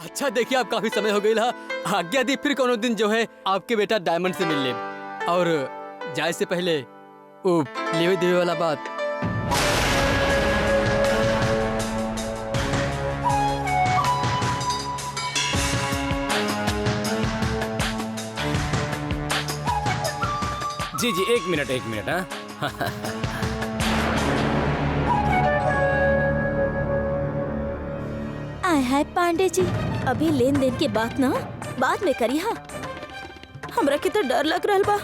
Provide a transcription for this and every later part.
अच्छा देखिए, आप काफी समय हो गई ला, आज्ञा दी फिर कोनो दिन जो है आपके बेटा डायमंड से मिल ले। और जाए से पहले वो लेवे देवे वाला बात। जी जी, एक मिनट। हाँ आय हाय पांडे जी, अभी लेन देन की बात ना बाद में करी। हाँ, हमरा के तो डर लग रहा बा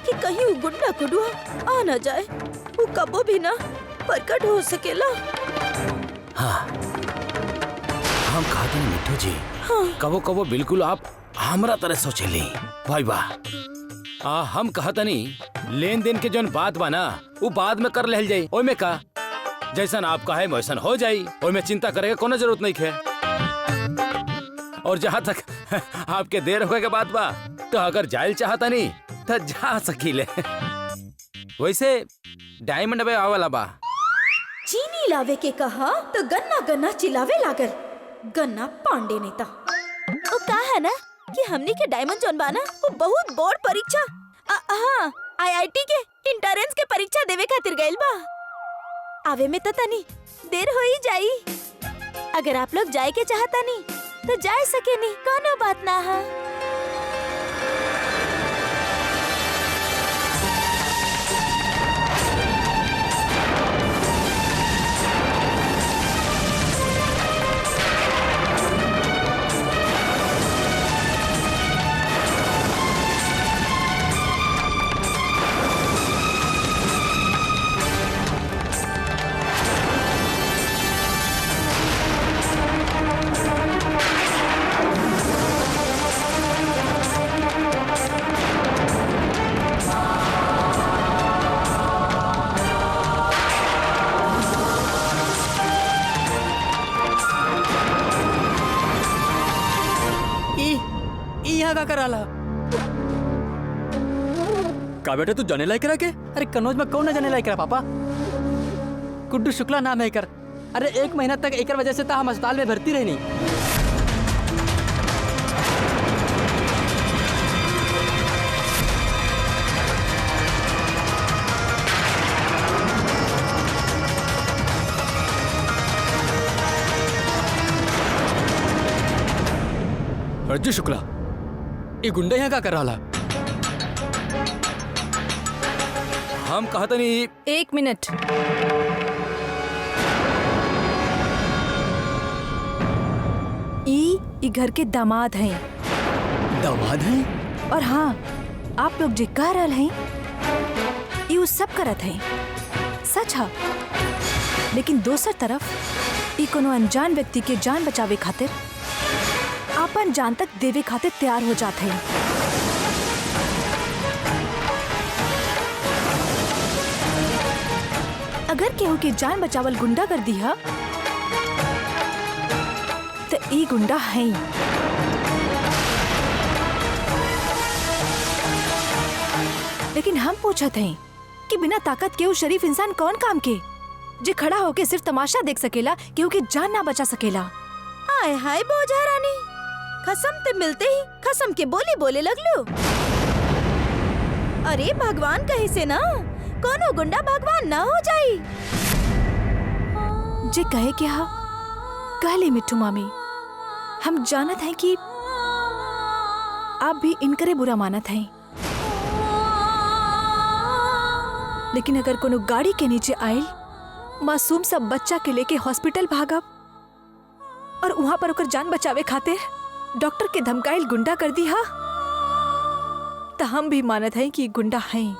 कि कहीं वो गुंडा गुडुआ आ ना जाए। वो कबो भी ना प्रकट हो सकेला। हाँ, हम कहते हैं मिट्टू जी। हाँ। कबो कबो बिल्कुल आप हमरा तरह सोचेली। भाई वाह, हम कहतनी लेन देन के जोन बात बा ना वो बाद में कर लेल जाई। ओय में का जैसन आप कहे वैसन हो जाई। ओय में चिंता करे के कोनो जरूरत नहीं है। और जहाँ तक आपके देर होने के बाद बा, तो अगर जाइल चाहता नहीं तो जा सकीले। वैसे डायमंड अबे आवाला बा। चीनी लावे के कहा तो गन्ना गन्ना चिल्लावे लागल। गन्ना पांडे नेता वो कहा है ना कि हमनी के डायमंड जोन बा ना वो बहुत बोर्ड परीक्षा हाँ IIT के इंट्रेंस के परीक्षा देवे खातिर गइल बा। आवे में तो तनी देर हो ही जाई। अगर आप लोग जाए के चाहता नहीं तो जा सके नहीं, कोनो बात ना है। का कराला का बेटा तू जाने लायक रहा के? अरे कनौज में कौन न जाने लायक रहा पापा? गुड्डू शुक्ला नाम है कर। अरे 1 महीना तक एक वजह से तो हम अस्पताल में भर्ती रही नहीं। रज्जू शुक्ला ये गुंडा यहाँ का कर रहा? हम कहते नहीं। 1 मिनट। ई घर के दामाद हैं। दामाद हैं? और हाँ, आप लोग जो कह रहे हैं ये सब करत हैं, सच है। लेकिन दूसर तरफ ई कोनो अनजान व्यक्ति के जान बचावे खातिर अपन जान तक देवे खातिर तैयार हो जाते हैं। अगर केहू के जान बचावल गुंडा कर दिया तो ई गुंडा है। लेकिन हम पूछते हैं कि बिना ताकत के वो शरीफ इंसान कौन काम के जे खड़ा होके सिर्फ तमाशा देख सकेला, केहू के जान ना बचा सकेला। हाय हाय बोझा रानी, खसम ते मिलते ही खसम के बोली बोले लगलो। अरे भगवान कहे से ना कोनो गुंडा भगवान ना हो जाई। जे कहे क्या कहले मिट्टू मामी, हम जानत हैं कि आप भी इनकरे बुरा मानत हैं। लेकिन अगर कोनो गाड़ी के नीचे आयल मासूम सब बच्चा के लेके हॉस्पिटल भागब और वहां पर ओकर जान बचावे खातिर डॉक्टर के धमकाइल गुंडा कर दी हा, तो हम भी मानत हैं कि गुंडा हैं।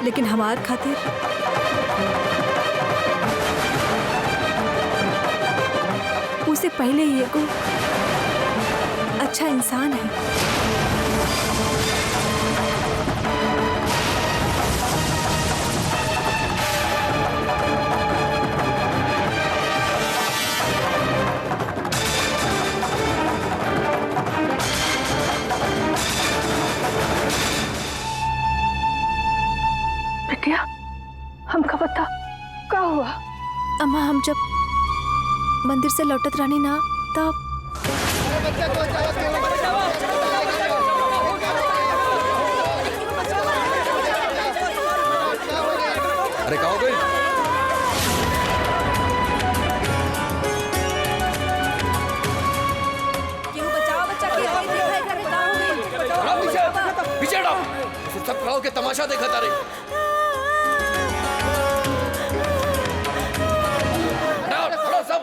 लेकिन हमार खातिर उसे पहले ही एगो अच्छा इंसान है। बिटिया हमका बता का हुआ? अम्मा हम जब मंदिर से लौटत रहनी ना तब अरे कहाँ हो गई? पीछे हटाओ, सब खड़ा होके तमाशा देखा तारे। हटा सब,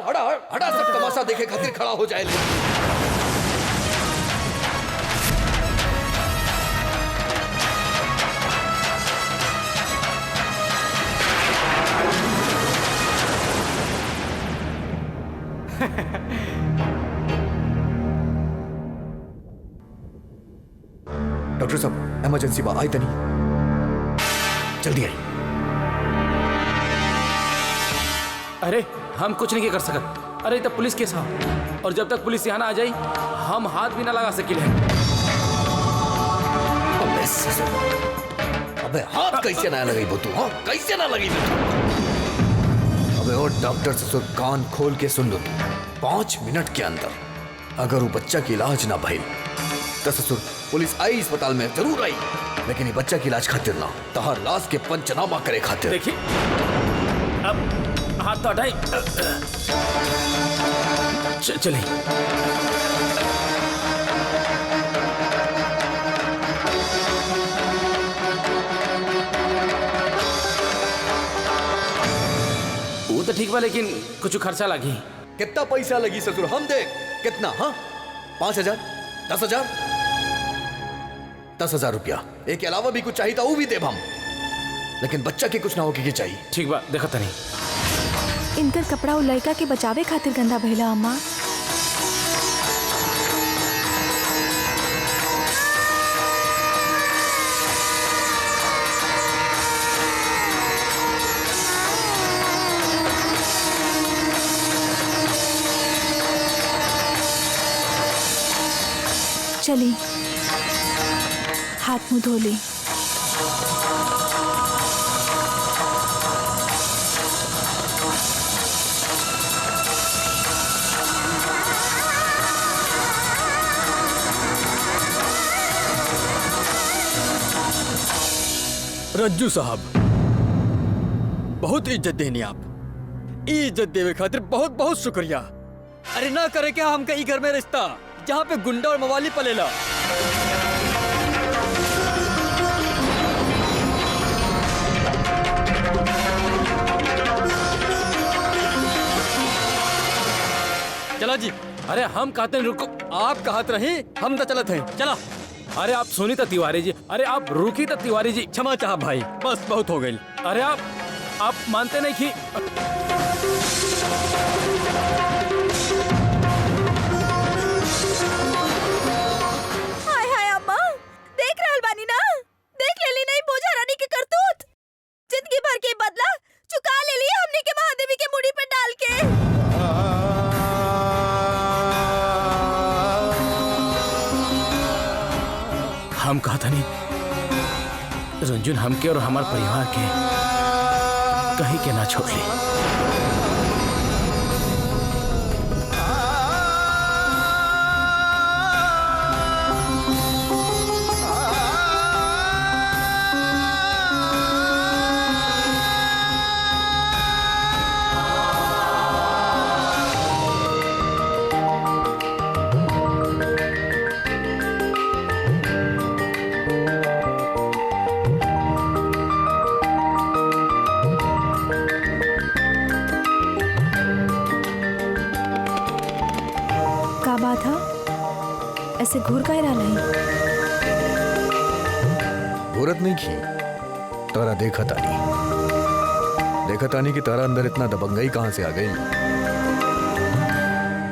हटा सब तमाशा देखे खातिर खड़ा हो जाए। डॉक्टर साहब इमरजेंसी बा आई तनी, जल्दी आई। अरे हम कुछ नहीं कर सकत। अरे तब पुलिस के साथ, और जब तक पुलिस यहाँ ना आ जाए हम हाथ भी ना लगा सकिले। अबे हाथ कैसे ना लगी तू? हाँ कैसे ना लगी तू? अबे और डॉक्टर ससुर कान खोल के सुन लो, 5 मिनट के अंदर अगर वो बच्चा की इलाज ना भइल तो ससुर पुलिस आई अस्पताल में जरूर आई, लेकिन ये बच्चा की इलाज खातिर ना, तहार लाश के पंचनामा करे खातिर। देखिए अब हाथ तो हटाई। चलिए वो तो ठीक बा, लेकिन कुछ खर्चा लगी। कितना पैसा लगी ससुर? हम देख कितना। हाँ 5,000, 10,000, 10,000 रुपया। एक के अलावा भी कुछ चाहिए था वो भी देब हम, लेकिन बच्चा के कुछ ना होके के चाहिए। ठीक बा, देखा तनी। इनकर कपड़ा वो लड़का के बचावे खातिर गंदा भइला अम्मा। चली हाथ मुंह धो ली। रज्जू साहब बहुत इज्जत देनी आप, इज्जत देवे खातिर बहुत बहुत शुक्रिया। अरे ना करे क्या हम कहीं घर में रिश्ता जहाँ पे गुंडा और मवाली पलेला। चला जी। अरे हम कहते हैं रुको। आप कहत रहे हम तो चलत हैं, चला। अरे आप सुनीता तिवारी जी, अरे आप रुकीता तिवारी जी। क्षमा चाह भाई, बस बहुत हो गई। अरे आप मानते नहीं कि हाय हाय अम्मा, देख रहल बानी ना, देख लेली नहीं पूजा रानी के करतूत। जिंदगी भर के बदला चुका ले ली हमने के महादेवी के मुड़ी पे डाल के। हम कहा था नहीं रंजन हमके और हमारे परिवार के कहीं के ना छोड़ ली। का बात है? ऐसे घूर का रहा नहीं? घूरत नहीं की तारा देखा तानी कि तारा अंदर इतना दबंगई कहां से आ गई।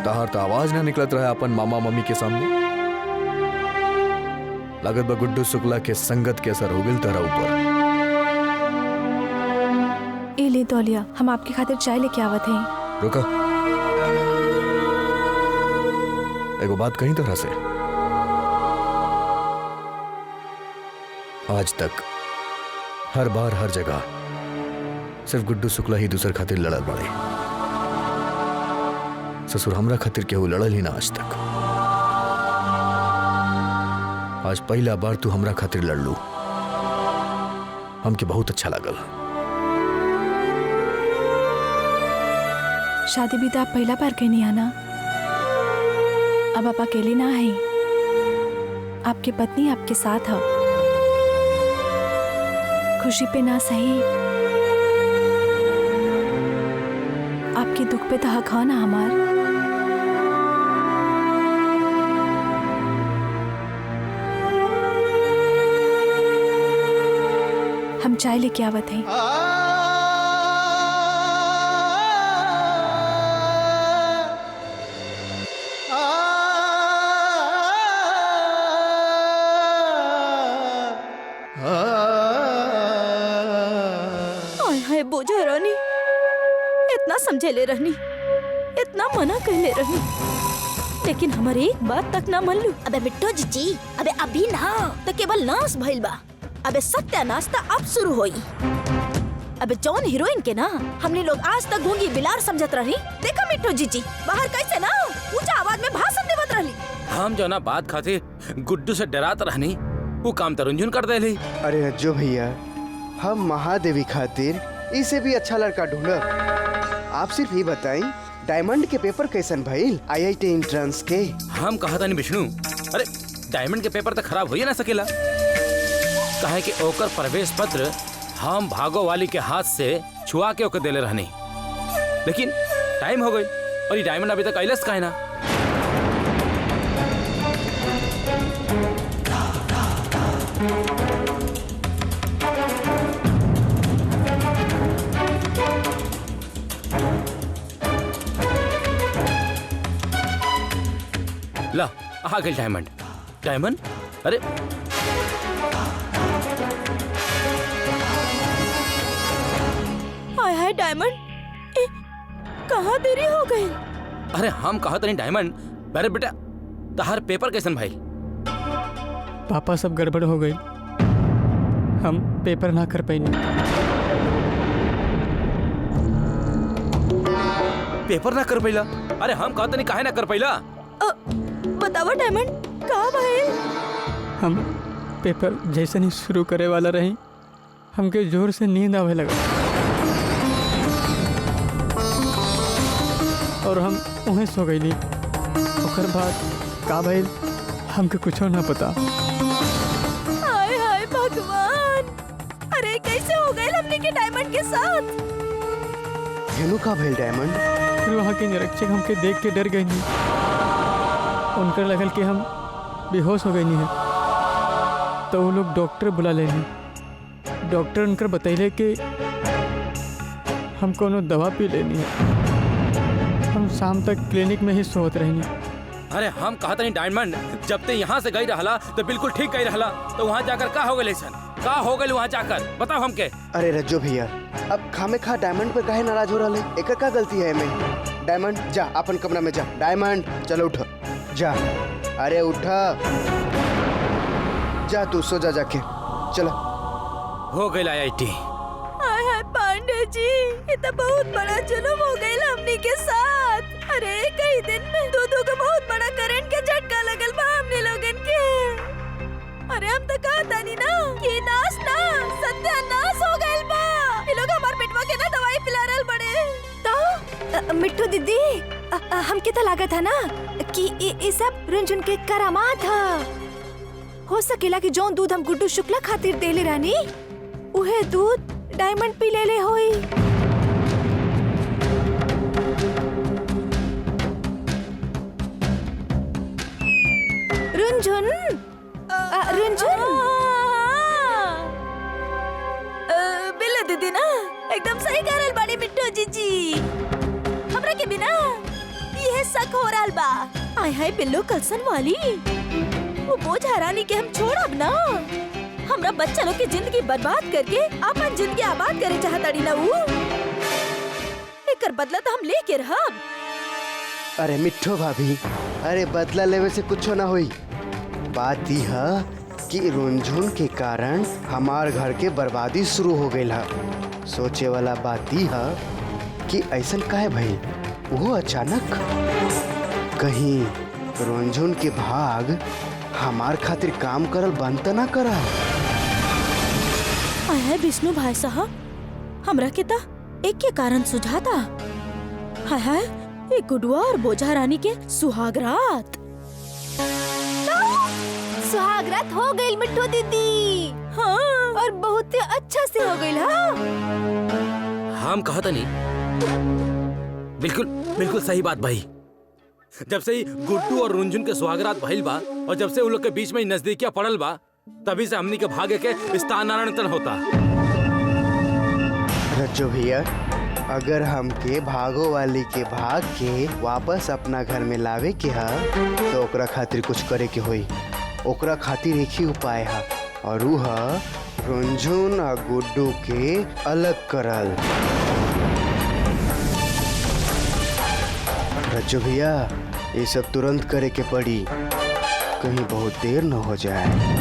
ताहर तो आवाज ना निकलत रहा अपन मामा मम्मी के सामने। लागत बा गुड्डू शुक्ला के संगत के असर हो गई तारा ऊपर। ए ले तौलिया, हम आपकी खातिर चाय लेके आवत हैं। रुका, एगो बात कहीं तरह से, आज तक हर बार हर जगह सिर्फ गुड्डू शुक्ला ही दूसर खातिर लड़ल बड़े। ससुर हमरा खातिर केहू लड़ल ही ना आज तक। आज पहला बार तू हमरा खातिर लड़लू, हमके बहुत अच्छा लागल। शादी भी तो आप पहला बार कहनी आना। अब आप अकेले ना हैं, आपकी पत्नी आपके साथ है। खुशी पे ना सही, आपके दुख पे तो हक है ना हमार। हम चाय लेके आवत हैं। हाय हाय बोझा रानी, इतना समझेले रहनी, इतना मना कहले रहनी, लेकिन हमारे एक बात तक ना मान लू। अबे बिट्टो जीजी, अबे अभी ना तो केवल नाश भइल बा। अबे सत्यानाश तो अब शुरू होई। अबे जौन हीरोइन के ना हमने लोग आज तक गूंगी बिलार समझत रही, देखा मिट्टो जीजी बाहर कैसे ना ऊंचा आवाज में भाषण देवत रहली। हम जो ना बात खातिर गुड्डू से डरात रहनी, वो काम तो रुंझुन कर देली। अरे रज्जो भैया, हम महादेवी खातिर इसे भी अच्छा लड़का ढूंढब। आप सिर्फ ये बताई डायमंड के पेपर कैसन भइल IIT एंट्रेंस के। हम कहा था नहीं विष्णु, अरे डायमंड के पेपर तो खराब हो ही ना सकेला। कहे कि ओकर प्रवेश पत्र हम भागो वाली के हाथ से छुआ के ओकर देले रहनी, लेकिन टाइम हो गई और ये डायमंड अभी तक अइलस काहे ना। ला आ गई डायमंड। डायमंड, अरे हाय हाय डायमंड, कहाँ देरी हो गई। अरे हम कहा तो नहीं डायमंड। अरे बेटा तहार पेपर कैसन भाई? पापा सब गड़बड़ हो गई, हम पेपर ना कर पाएंगे। पेपर ना कर पैला? अरे हम कहा तो नहीं काहे ना कर पैला? बतावा डायमंड, कहाँ भाई? हम पेपर जैसे नहीं शुरू करे वाला रही, हमके जोर से नींद आवे लगा और हम वहीं सो गई। ओकर बाद का भइल हमके कुछो ना पता। हाय हाय भगवान, अरे कैसे हो गए हमने के डायमंड के साथ? हेनु का भइल डायमंड? फिर वहाँ के निरीक्षक हमके देख के डर गई। उनकर लगल कि हम बेहोश हो गई है, तो वो लोग डॉक्टर बुला लेनी। डॉक्टर उनकर बतैले कि हम कोनो दवा पी लेनी है। हम शाम तक क्लिनिक में ही सोत रहनी। अरे हम कहा था नहीं डायमंड, जब ते यहाँ से गई रहला तो बिल्कुल ठीक गई रहला, तो वहाँ जाकर का हो गए? का हो गए वहाँ जाकर बताओ हमके। अरे रज्जो भैया, अब खामे खा डायमंड पर काहे नाराज हो रहा है? एकर का गलती है में? डायमंड जा अपन कमरा में जा। डायमंड चलो उठ जा। अरे उठ जा, तू सो जा जाके। चलो हो गई IIT। हाय हाय पांडे जी, ये तो बहुत बड़ा जुल्म हो गई हमने के साथ। अरे कई दिन में दो को बहुत बड़ा करंट के झटका लगल बा हमने लोगन के। अरे हम तो कहता नहीं ना कि नाश ना सत्यानाश हो गइल बा। ये लोग हमार पेटवा के ना दवाई पिला रहल बड़े। तो मिट्टू दीदी, हमके तो लागत है ना कि ये सब रुंझुन के करामात है। हो सकेला कि जो दूध हम गुड्डू शुक्ला खातिर देले रानी, उहे दूध डायमंड पी ले होई। रुंझुन, रुंझुन, बिल्ला दीदी ना एकदम सही कह रहल बाड़ी मिट्टू जीजी। हमरा के बिना ये शक हो रहल बा। आय हाय बिल्लो कलसन वाली, वो बोझ हरानी के हम छोड़ब ना। हमरा बच्चा लोग की जिंदगी बर्बाद करके अपन जिंदगी आबाद करे चाहताड़ी ना वो। एकर बदला तो हम लेके रहब। अरे मिठो भाभी, अरे बदला लेवे से कुछ ना होई। बात ही है कि रुनझुन के कारण हमार घर के बर्बादी शुरू हो गई है। सोचे वाला बात ही है कि ऐसा काहे भइल, वो अचानक। कहीं रुनझुन के भाग हमार खातिर काम करल बंद त ना करा। आया विष्णु भाई साहब, हमरा के ता एक के कारण सुझाता। हाय हाय, एक गुडुआ और बोझा रानी के सुहागरात। सुहागरात हो गई मिट्टू दीदी। हाँ, और बहुत अच्छा से हो गई। हाँ, हम कहा था नहीं, बिल्कुल बिल्कुल सही बात भाई। जब से ही गुड्डू और रुंझुन के सुहागरात भइल बा और जब से उन लोग के बीच में नजदीकियां पड़ल बा, तभी से हमनी के भाग्य के स्थानांतरण होता। रज्जो भैया, अगर हमके भागो वाली के भाग के वापस अपना घर में लावे के है तो ओकरा खातिर कुछ करे के होई। ओकरा खातिर एक ही उपाय है और वो है रुंझुन और गुड्डू के अलग करल। रज्जो भैया, ये सब तुरंत करे के पड़ी, कहीं बहुत देर न हो जाए।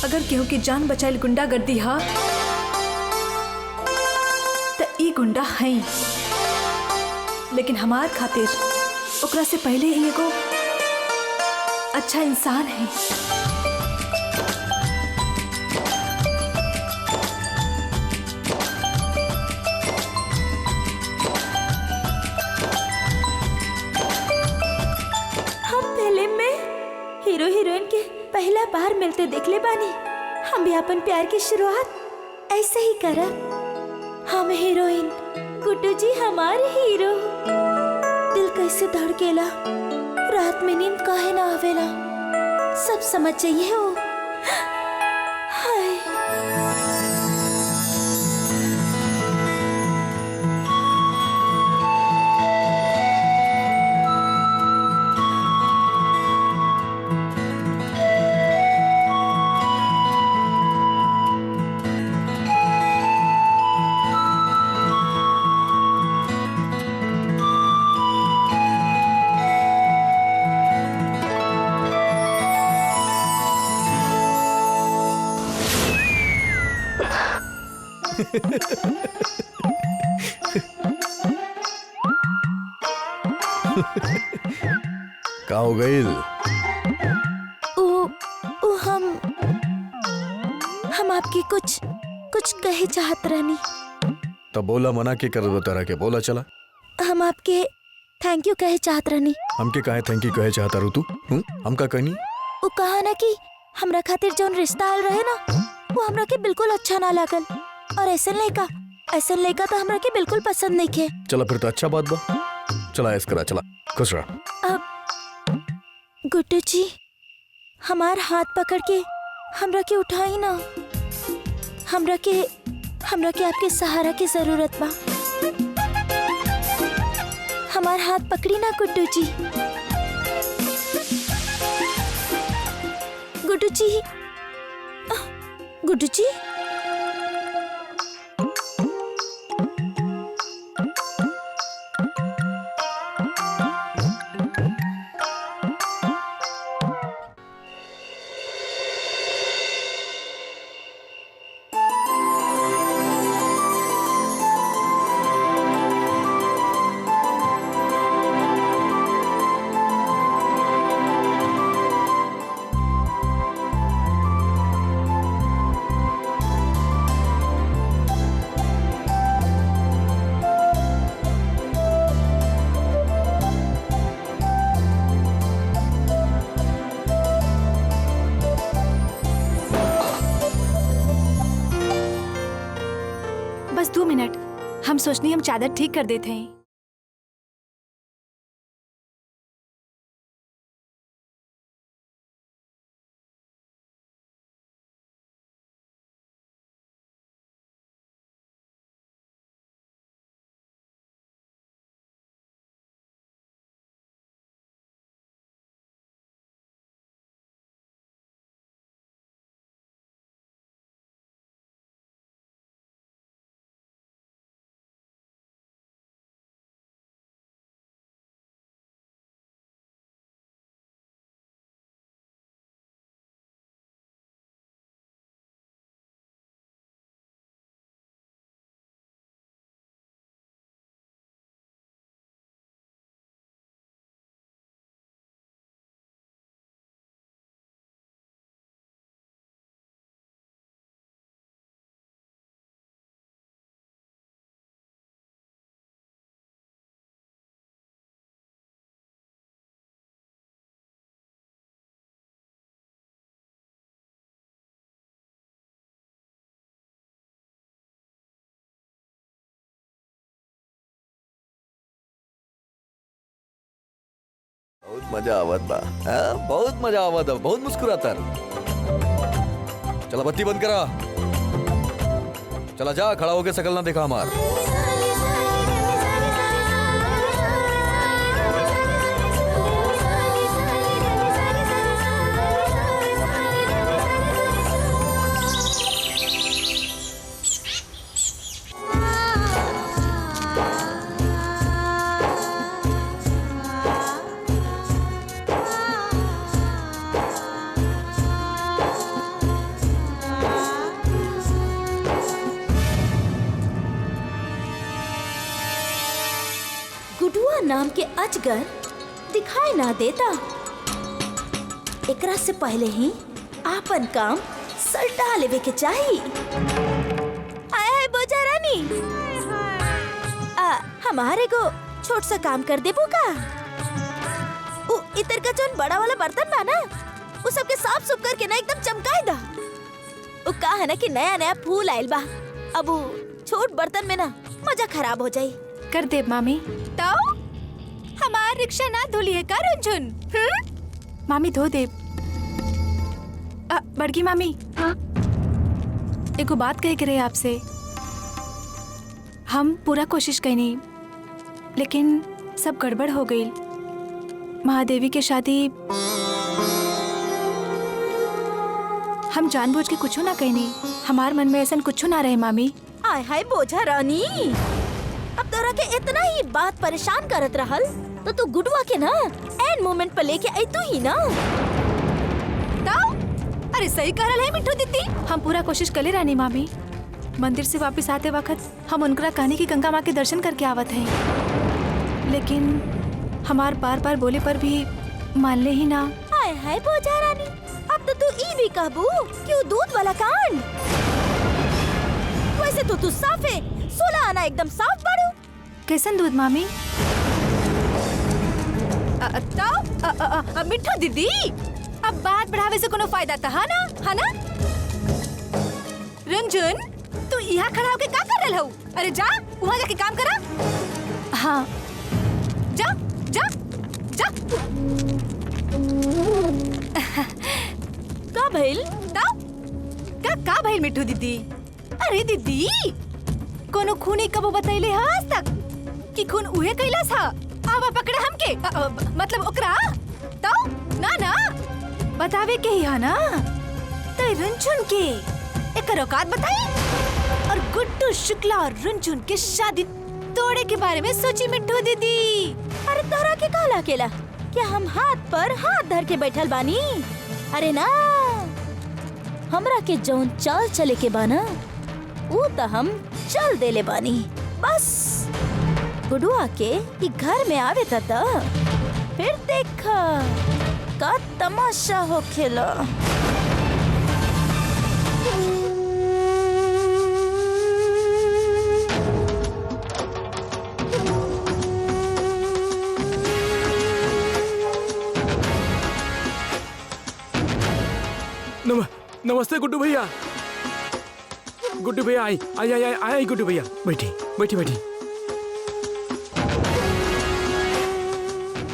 अगर केहू की जान बचाइल गुंडागर्दी हा त ई गुंडा है, लेकिन हमार खातिर ओकरा से पहले ही एगो अच्छा इंसान है। हम फिल्म में हीरो हीरोइन के पहला बार मिलते देखले बानी। हम भी अपन प्यार की शुरुआत ऐसे ही करब। हम हीरोइन, गुड्डू जी हमारे हीरो। दिल कैसे धड़केला, रात में नींद काहे ना आवेला, सब समझ जाइए हो। हाय, का हो गई? ओ हम आपकी कुछ कहे चाहत रहनी। तब बोला, मना के कर तरह के बोला चला। हम आपके थैंक यू कहे चाहत रहनी। हमके काहे थैंक यू कहे चाहता रू तू? हम का कहनी? वो कहा ना कि हमरा खातिर जौन रिश्ता आल रहे ना, वो हमरा के बिल्कुल अच्छा ना लागल। और ऐसा लड़का तो हमरा के बिल्कुल पसंद नहीं खे। चला फिर तो अच्छा बात बा। चला ऐस करा, चला खुश रहा। अब गुड्डू जी, हमार हाथ पकड़ के हमरा के उठाई ना। हमरा के आपके सहारा की जरूरत बा। हमार हाथ पकड़ी ना गुड्डू जी। गुड्डू जी, गुड्डू जी। बस 2 मिनट, हम सोचनी हम चादर ठीक कर देते हैं। बहुत मजा आवत बा, हाँ, बहुत मजा आवत बा, बहुत मुस्कुराता रह। चला बत्ती बंद करा, चला जा, खड़ा होके शकल ना देखा हमार। गुडुआ नाम के अजगर दिखाई ना देता। एकरा से पहले ही आपन काम सल्टा लेवे के चाहिए। आया है बोझा रानी, हमारे को छोट सा काम कर देबो का? उ इतर का जोन बड़ा वाला बर्तन बा ना, उ सबके साफ सुफ करके ना एकदम चमकाए दा। उ का है ना कि नया नया फूल आयल बा, अब उ छोट बर्तन में ना मजा खराब हो जाई। कर दे मामी। तो हमार रिक्शा ना धुली है का रुंझुन? मामी धो दे। बड़की मामी, एगो बात कहे के रहे आपसे। हम पूरा कोशिश कईनी, लेकिन सब गड़बड़ हो गई। महादेवी के शादी हम जानबूझ के कुछ ना कईनी। हमार मन में ऐसा कुछ ना रहे मामी। आय हाय बोझा रानी, अब तोरा के इतना ही बात परेशान करत रहल तो तू गुडुआ के ना एंड मोमेंट पे लेके आई तू ही ना। अरे सही कह रहा है मिठू दीदी। हम पूरा कोशिश कले रानी मामी। मंदिर से वापस आते वक्त हम उनकरा कहानी की गंगा माँ के दर्शन करके आवत हैं, लेकिन हमार बार बार बोले पर भी मान ले ही ना। आय हाय बोझा रानी, अब तो तू ई भी कहबू कि वो दूध वाला कांड। वैसे तो तू साफ है, 16 आना एकदम साफ बाड़ू। कैसन दूध मामी? मिठू दीदी, अब बात बढ़ावे से कोनो फायदा था, है ना? रंजन, तू यहाँ खड़ा होके क्या कर रहा है? अरे जा, वहाँ जाके काम करा। हाँ, जा, जा, जा। का भइल? का भइल मिठू दीदी? अरे दीदी, कोनो खूनी कबो बतैले आज तक कि खून उहे कैला था? आवा पकड़ा हमके, मतलब ओकरा तो ना बतावे के ही है ना। तो रुंझुन के एक औकात बताई, और गुड्डू शुक्ला और रुंझुन के शादी तोड़े के बारे में सोची मिठू दीदी। अरे तोरा के काला केला क्या हम हाथ पर हाथ धर के बैठल बानी? अरे ना, हमरा के जौन चाल चले के बाना वो तो हम चल देले बानी। बस गुडुआ के ई घर में आवे ता फिर देखा का तमाशा हो खेला। नमस्ते गुड्डू भैया। गुड्डू भैया आई गुड्डू भैया, बैठी।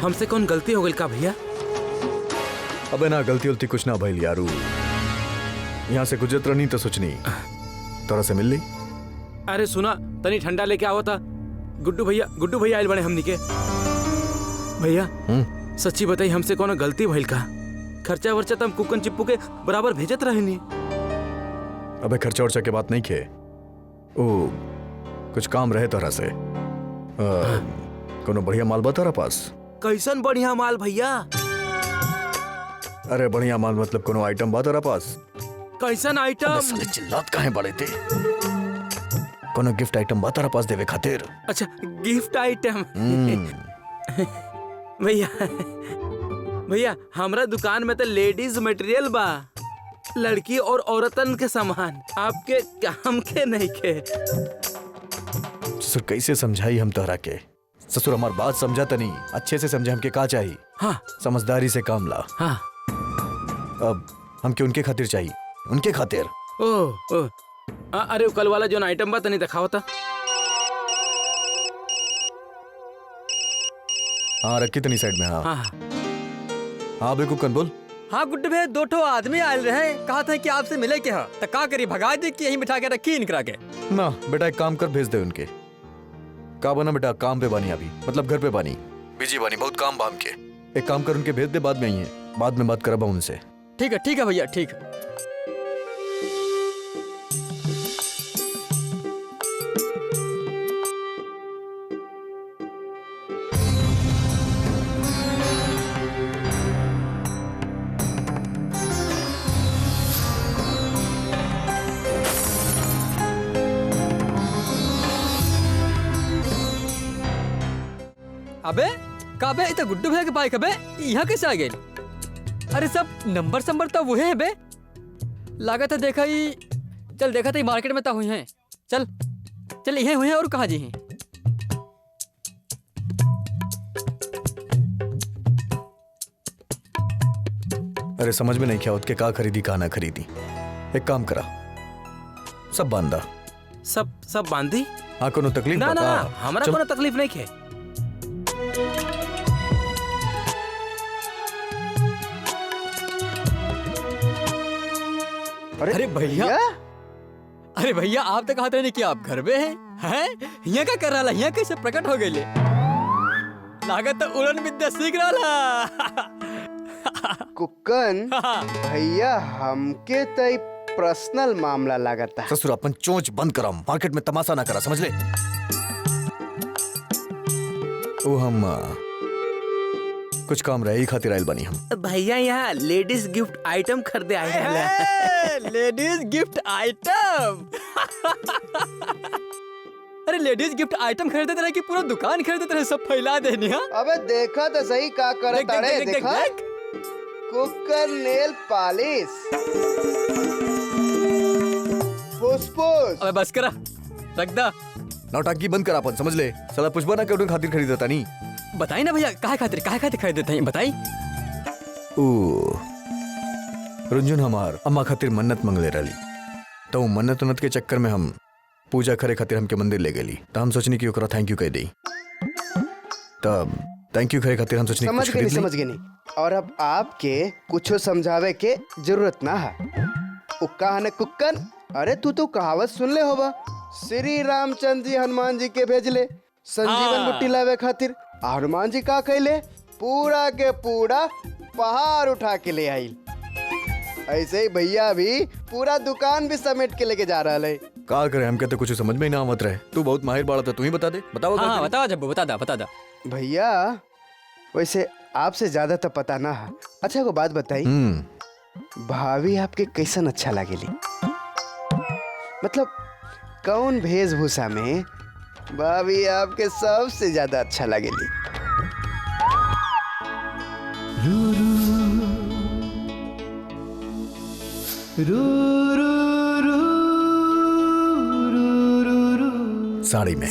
हमसे कौन गलती हो गई का भैया? अबे ना, गलती उलती कुछ ना भइल यारू। यहाँ से गुजरत रहनी तो सोचनी तोरा से मिल ली। अरे सुना, तनी ठंडा लेके आओ था। गुड्डू भैया आइल बने हमनी के। भैया सच्ची बताई, हमसे कौन गलती भइल का? खर्चा वर्चा तो हम कुकन चिप्पू के बराबर भेजत रहे नहीं। अबे खर्चा वर्चा के बात नहीं खे, ओ कुछ काम रहे तोरा से। कोनो बढ़िया माल बा तोरा पास? कैसन बढ़िया माल भैया? अरे बढ़िया माल मतलब कोनो आइटम बा तोरा पास? कैसन आइटम? साले चिल्लात काहे बड़े थे? कोनो गिफ्ट आइटम बा तोरा पास देवे खातिर? अच्छा गिफ्ट आइटम। भैया हमरा दुकान में तो लेडीज मटेरियल बा, लड़की और औरतन के सामान, आपके काम के नहीं के। ससुर कैसे समझाई हम तोहरा के? ससुर हमार बात समझा तनी, अच्छे से समझे हमके का चाहिए। हाँ समझदारी से काम ला। हाँ अब हमके उनके खातिर चाहिए, उनके खातिर। ओ अरे कल वाला जो आइटम बा तनी दिखाओ ता। हाँ रखी तनी साइड में। हाँ हाँ हाँ बे कुकन बोल। हाँ गुड्डू भैया, 2 ठो आदमी आयल रहे, कहा था कि आपसे मिले के हा, तो का करी, भगा दी कि यहीं बिठा के रखी इनकरा के। ना बेटा एक काम कर, भेज दे उनके। का बना बेटा, काम पे बानी अभी, मतलब घर पे बानी, बिजी बानी, बहुत काम बाम के। एक काम कर, उनके भेज दे, बाद में आई है, बाद में बात करब उनसे। ठीक है भैया, ठीक है। अबे काबे इतना गुड्डू भैया के बाइक अबे यहाँ कैसे आ गए? अरे सब नंबर तो वही है बे, लागत है देखा ही, चल देखा था मार्केट में तो हुई है, चल यही हुई है और कहाँ जी हैं? अरे समझ में नहीं क्या के का खरीदी का ना खरीदी। एक काम करा, सब बांधा, सब बांधी। हाँ कोनो तकलीफ ना बता। हमारा चल। कोनो तकलीफ नहीं है। अरे भैया आप तो कहते नहीं कि आप घर में हैं? यहाँ क्या कर रहा, यहाँ कैसे प्रकट हो गए? लागत तो उड़न विद्या सीख रहा। कुक्कन भैया हमके तई पर्सनल मामला लागता है। ससुर अपन चोंच बंद करा, मार्केट में तमाशा ना करा, समझ ले। वो हम कुछ काम रहे ही खातिर आयल बनी हम। भैया यहाँ लेडीज गिफ्ट आइटम खरीदे आए हैं। Ladies gift item. अरे लेडीज गिफ्ट आइटम खरीदे तरह की पूरा दुकान खरीदे तरह सब फैला देनी। हाँ अबे देखा तो सही का करे ताड़े, देखा देख। कुक्कन नेल पॉलिश, फुसफुस। अबे बस करा, रख दा। नौटंकी बंद करा अपन, समझ ले। साला पुष्पा ना क्यों खातिर खरीदता नहीं। बताई ना भैया, काहे खातिर खरीदते हैं, बताई। रुंझुन हमार अम्मा खातिर मन्नत मंगले रही, तो मन्नत के चक्कर में हम पूजा करे खातिर हमके मंदिर ले गई, तो हम सोचनी कि ओकरा थैंक यू कह दी। तब थैंक यू करे खातिर हम सोचनी समझ गए नहीं। और अब आपके कुछो समझावे के जरूरत ना है। उक्का ने कुक्कन, अरे तू तो कहावत सुन ले होगा, श्री रामचंद्र जी हनुमान जी के भेजले संजीवन बुट्टी लावे खातिर। हनुमान जी का कहले, पूरा के पूरा पहाड़ उठा के ले आई। ऐसे ही भैया भी पूरा दुकान भी समेट के लेके जा रहा है। का करे, हम कहते कुछ समझ में ही ना आवत रहे। तू बहुत माहिर बाड़ा था, तू ही बता दे। बताओ। हाँ बता जब बता दा। भैया वैसे आपसे ज्यादा तो पता ना है। अच्छा को बात बताई, भाभी आपके कैसन अच्छा लागेली? मतलब कौन वेशभूषा में भाभी आपके सबसे ज्यादा अच्छा लगेली? साड़ी में।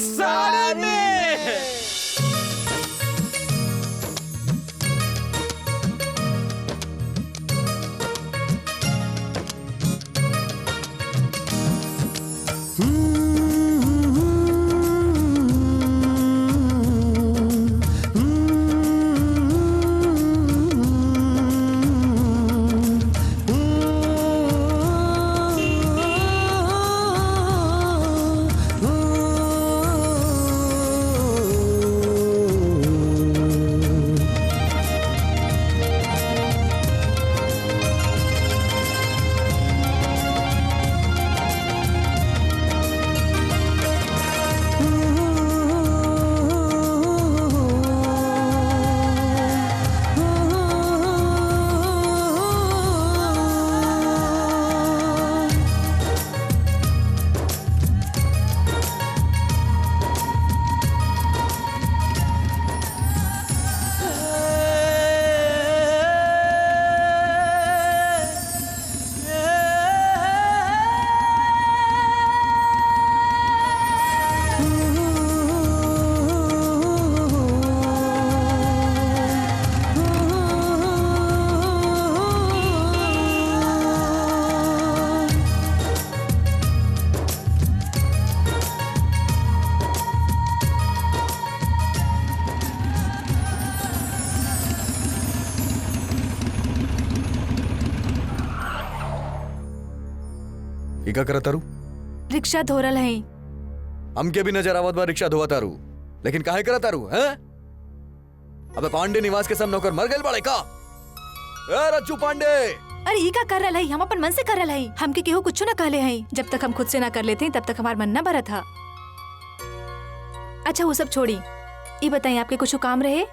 का करा तारू? रिक्शा धोरल है। हमके भी नजर आवत बा रिक्शा धोवा तारू, लेकिन काहे करा तारू हैं? अबे पांडे निवास के सब नौकर मर गए बड़े का? ए रज्जू पांडे! अरे ई का कर रहा है? हम अपन मन से कर रहा है। हमके केहू कुछ ना कहले हैं। जब तक हम खुद से ना कर लेते हैं तब तक हमार मन ना भरा था। अच्छा वो सब छोड़ी, ये बताइए आपके कुछ काम रहे?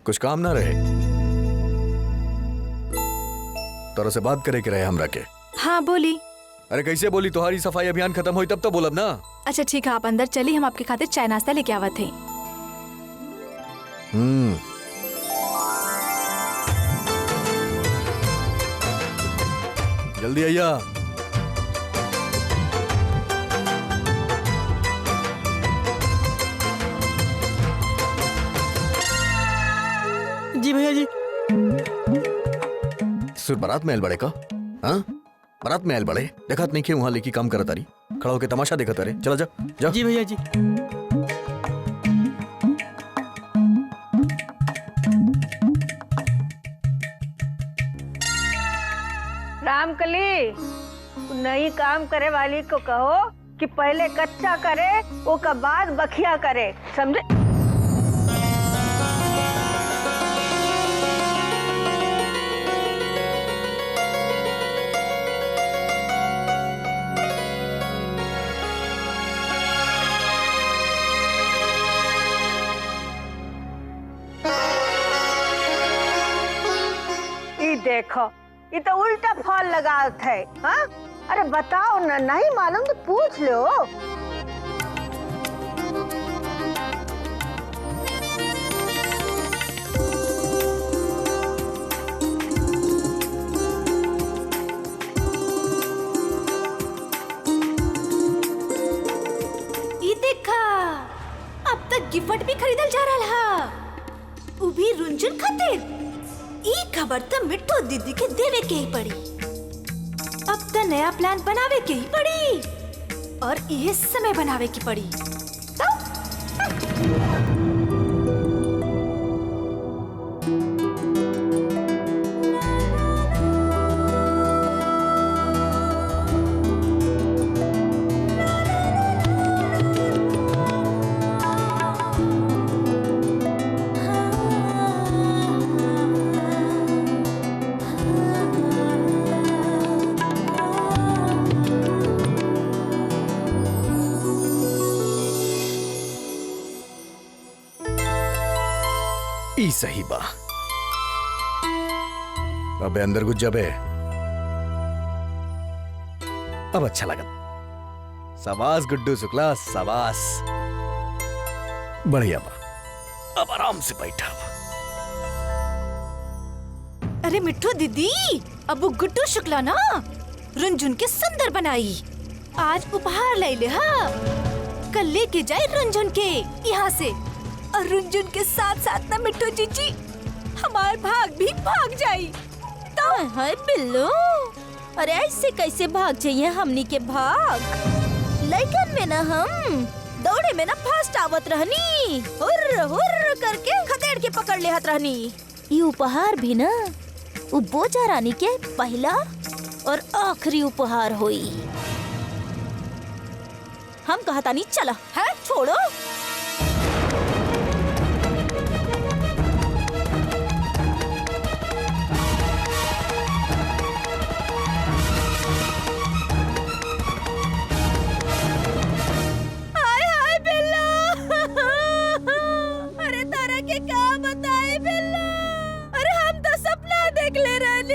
कुछ काम ना रहे, तोरा से बात करे के रहे हमरा के। हाँ बोली। अरे कैसे बोली? तुम्हारी सफाई अभियान खत्म हुई तब तो बोलब ना। अच्छा ठीक है, आप अंदर चलिए, हम आपके खातिर चाय नाश्ता लेके आवा थे। जल्दी आइया। जी भैया जी। सुर बारात में आयल बड़े का? हाँ बारात में आयल बड़े, देखत नहीं के वहां लेकी काम करत तारी, खड़ा होके तमाशा देखत तारे। चला जा जा। जी भैया जी। रामकली, नई काम करे वाली को कहो कि पहले कच्चा करे, ओकर बाद बखिया करे, समझे? ई देखो, ये तो उल्टा फल लगात है। हाँ? अरे बताओ ना, नहीं मालूम तो पूछ लो। ई देखा, अब तक गिफ्ट भी खरीदल जा रहा है, वो भी रुंझुन खातिर। ई खबर तो मिट्टू दीदी के देवे के ही पड़ी। अब तो नया प्लान बनावे के ही पड़ी, और ये समय बनावे की पड़ी। तो ई सही बा। अबे अंदर घुस जाबे। अब अच्छा लगा। शाबाश गुड्डू शुक्ला, शाबाश। बढ़िया बा, अब आराम से बैठा। अरे मिट्टू दीदी, अब वो गुड्डू शुक्ला ना रुंझुन के सुंदर बनाई। आज उपहार ले ले। हाँ, कल लेके जाए रुंझुन के यहाँ से, और रुंझुन के साथ साथ ना मिट्टू जीजी हमार भाग भी भाग जाई। तो हाय बिल्लो, अरे ऐसे कैसे भाग जाइए हमनी के भाग? लइकन में ना हम दौड़े में ना फास्ट आवत रहनी, हुर्र हुर्र करके खदेड़ के पकड़ लेहत रहनी। ये उपहार भी ना वो बोजा रानी के पहला और आखिरी उपहार हुई। हम कहता नहीं चला है, छोड़ो।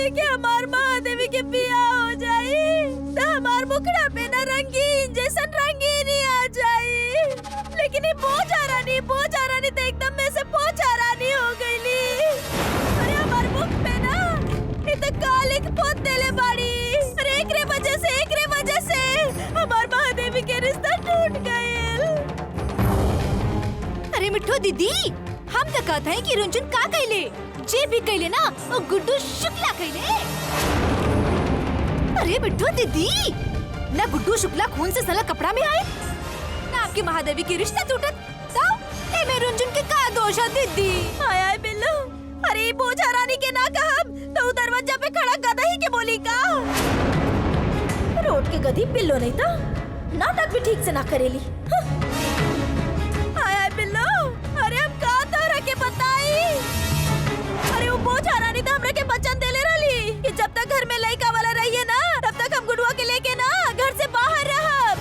कि हमार महादेवी के बियाह हो जाई तो हमार मुखड़ा पे ना रंगीन जैसन रंगीनी आ जाई। लेकिन ये बोझा रानी तो एकदम में से पोछा रानी हो गईली। अरे हमार मुख पे ना ये तो कालिक पोत देले बाड़ी। अरे एकरे वजह से हमार महादेवी के रिश्ता टूट गईल। अरे मिट्टू दीदी, हम तो कहते हैं कि रुंझुन का कइले, जे भी कइले ना वो गुड्डू शुक्ला कइले। अरे मिट्टू दीदी, ना गुड्डू शुक्ला खून से सला कपड़ा में आए, ना आपके महादेवी की रिश्ता टूटत। तो ए में रुंझुन के का दोष है दीदी? हाय हाय बिल्लू, अरे बोझा रानी के ना कहब तो दरवाजा पे खड़ा गधा ही के बोली का। रोड के गधी बिल्लो नहीं था, नाटक भी ठीक से ना करेली। हाय हाय बिल्लो, अरे हम का तरह के बताई। अरे वो बोझा रानी तो हमरा के वचन देले रहली कि जब तक घर में लड़का वाला रहिए ना तब तक हम गुडुआ के लेके ना घर से बाहर रहब।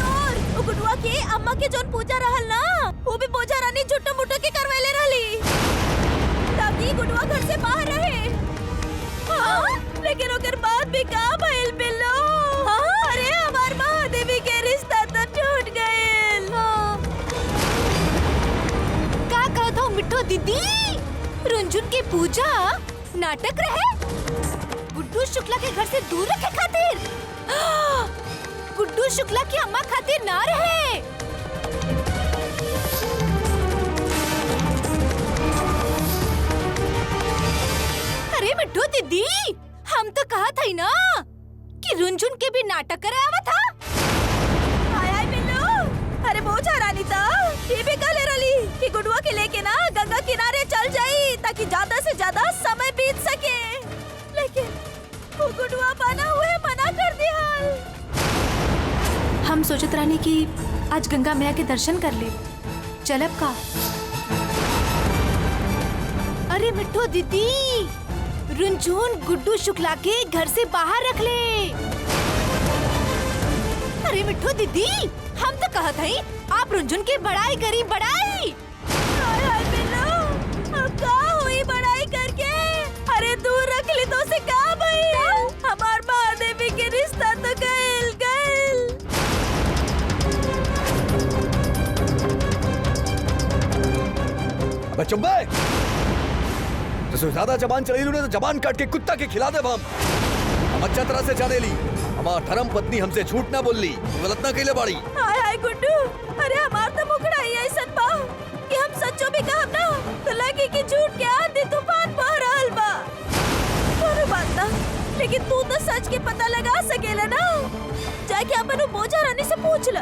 और वो गुडुआ के अम्मा के जोन पूजा रहल ना वो भी बोझा रानी झुट्टो मुट्टो के करवेले रहली ताकि गुडुआ घर से बाहर रहे। हाँ, लेकिन ओकर बाद भी का भइल बिल्लो। हाँ, अरे हमार महादेवी के रिश्ता तो टूट गइल। का कहत हो मिठो दीदी, रुंझुन की पूजा नाटक रहे गुड्डू शुक्ला के घर से दूर रखे खातिर। गुड्डू शुक्ला की अम्मा खातिर ना रहे। अरे मिठो दीदी, हम तो कहा था ही ना कि रुंझुन के भी नाटक करे आवा था। हाय हाय बिल्लो, अरे बोझा रानी था ये भी कहले रहली कि गुडुआ के लेके ना गंगा किनारे चल जाई ताकि ज्यादा से ज्यादा समय बीत सके, लेकिन वो गुडुआ बना हुए मना कर दिया। हम सोचत रानी कि आज गंगा मैया के दर्शन कर ले, चलब का? अरे मिठो दीदी, रुंझुन गुड्डू शुक्ला के घर से बाहर रख ले। अरे मिठो दीदी, हम तो कहत हई आप रुंझुन की बड़ाई करी, बड़ाई। हाय हाय बिल्लो, अब का हुई बड़ाई करके? अरे दूर रख ली तो से का भइल? हमार महादेवी के रिश्ता तो गइल गइल। अबे चुप बे, तो ज्यादा जबान चलेलू ने तो जबान काट के कुत्ता के खिला दे हम अच्छा तरह से जाने ली। हमार धर्म पत्नी हमसे झूठ ना बोल ली, गलत ना कइले बाड़ी। हाय हाय गुड्डू, अरे हमार तो मुखड़ा ही ऐसा बा कि हम सच्चो भी कहब ना तो लगे कि झूठ के आंधी तूफान बह रहल बा। कोनो बात ना, लेकिन तू तो सच के पता लगा सकेला ना। जाके अपन वो बोझा रानी से पूछ ला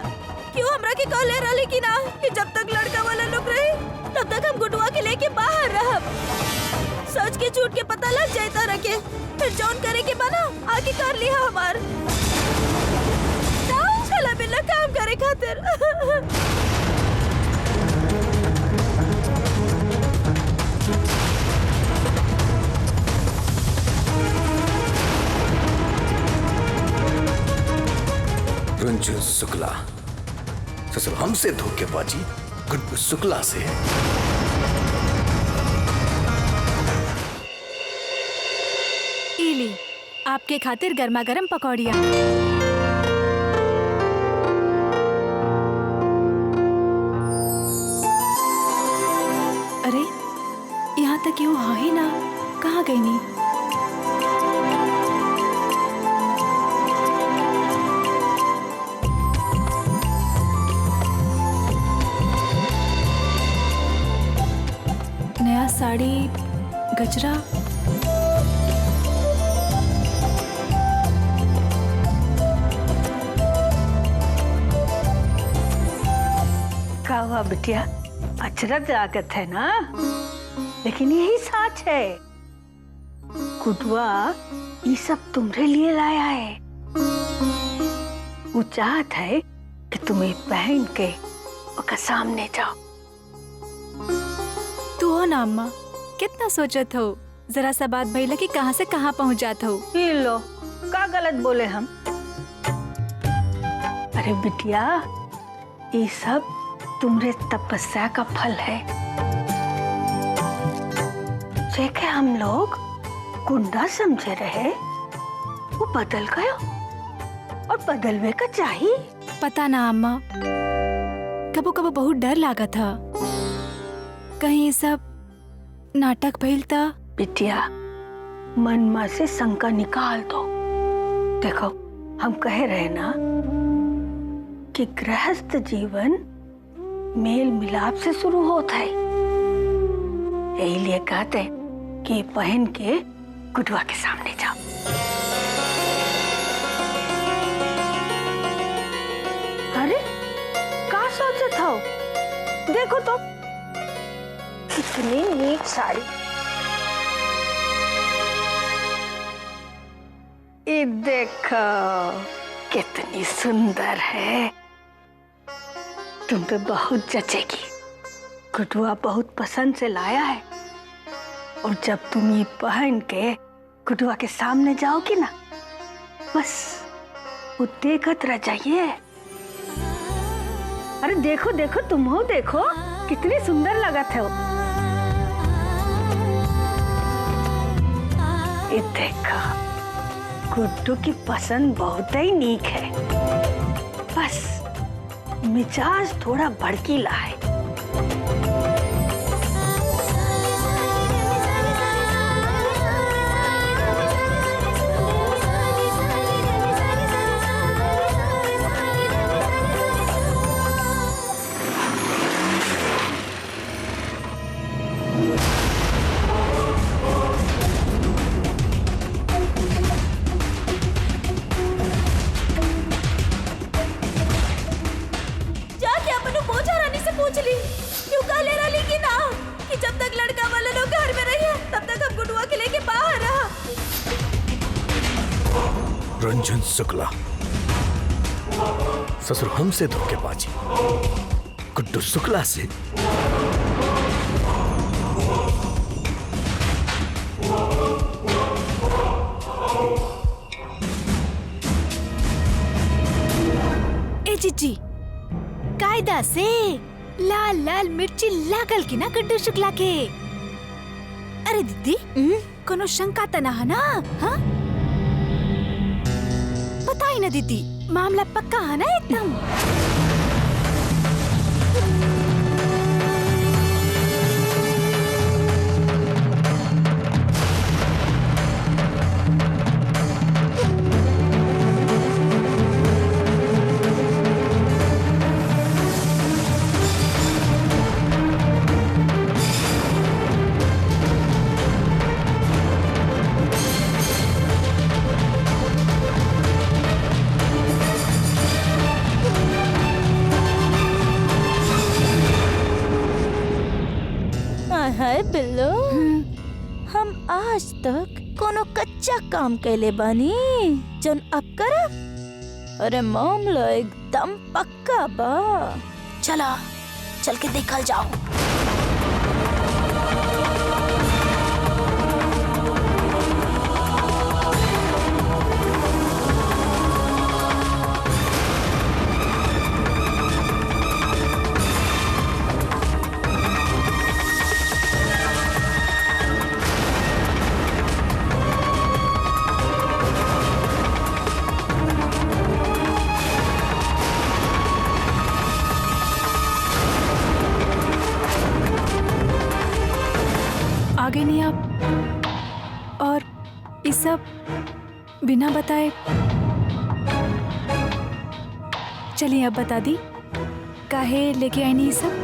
कि वो हमरा के कहले रहली कि ना कि जब तक लड़का वाला लोग रहे तब तक हम गुडुआ के लेके बाहर रहब। सच के झूठ के पता लग जाए तो रखे, फिर जौन करे के बना आगे कर लिया हमार। चला बिल्ला काम करे खातिर। रुंझुन शुक्ला ससुर हमसे धोखेबाजी गुड्डू शुक्ला से। इली आपके खातिर गर्मा गर्म पकौड़िया। अरे यहाँ तक क्यों हाँ ही ना, कहाँ गई नी? नया साड़ी, गजरा। का हुआ बिटिया, अचरज लागत है ना, लेकिन यही सच है। गुडुआ ये सब तुम्हारे लिए लाया है। वो चाहत है कि तुम्हें पहन के उसका सामने जाओ। तू हो ना अम्मा, कितना सोचत हो, जरा सा बात भइला कि कहाँ से कहाँ पहुँच जात हो। ये लो, का गलत बोले हम? अरे बिटिया, ये सब तुम्हारे तपस्या का फल है। जेके हम लोग गुंडा समझे रहे वो बदल गयो और बदलवे का चाहिए। पता ना अम्मा, कबो कबो बहुत डर लागा था कहीं ये सब नाटक भइल था। बिटिया, मन में से शंका निकाल दो। देखो, हम कह रहे ना कि गृहस्थ जीवन मेल मिलाप से शुरू होता है। यही लिए कहते हैं कि पहन के गुडुआ के सामने जाओ। अरे, का सोचत हो? देखो तो कितनी नीक साड़ी। ये देखो कितनी सुंदर है, तुम पे बहुत जचेगी। गुडुआ बहुत पसंद से लाया है, और जब तुम ये पहन के गुडुआ के सामने जाओगी ना, बस वो देखत रह जाइए। अरे देखो देखो, तुम हो देखो कितनी सुंदर लगत है वो। ये देखो गुड्डू की पसंद बहुत ही नीक है, बस मिजाज थोड़ा भड़कीला है। जाके अपने पोछा रानी से पूछ ली क्यों कह ले रही कि ना कि जब तक लड़का वाले लोग घर में रहे तब तक हम गुडुआ के लेके बाहर रहा। रंजन शुक्ला ससुर हमसे धोखेबाजी, गुड्डू शुक्ला से। ए जीजी, कायदा से लाल लाल मिर्ची लागल की ना गुड्डू शुक्ला के। अरे दीदी, कोनो शंका तना है ना? हाँ बताई ना दीदी, मामला पक्का है ना एकदम? हाय बिल्लो, हम आज तक कोनो कच्चा काम कैले बानी जन अब करब। अरे मामला एकदम पक्का बा। चला चल के देखल जाओ। आगे नहीं आप, और ये सब बिना बताए। चलिए अब बता दी, काहे लेके आई नहीं ये सब?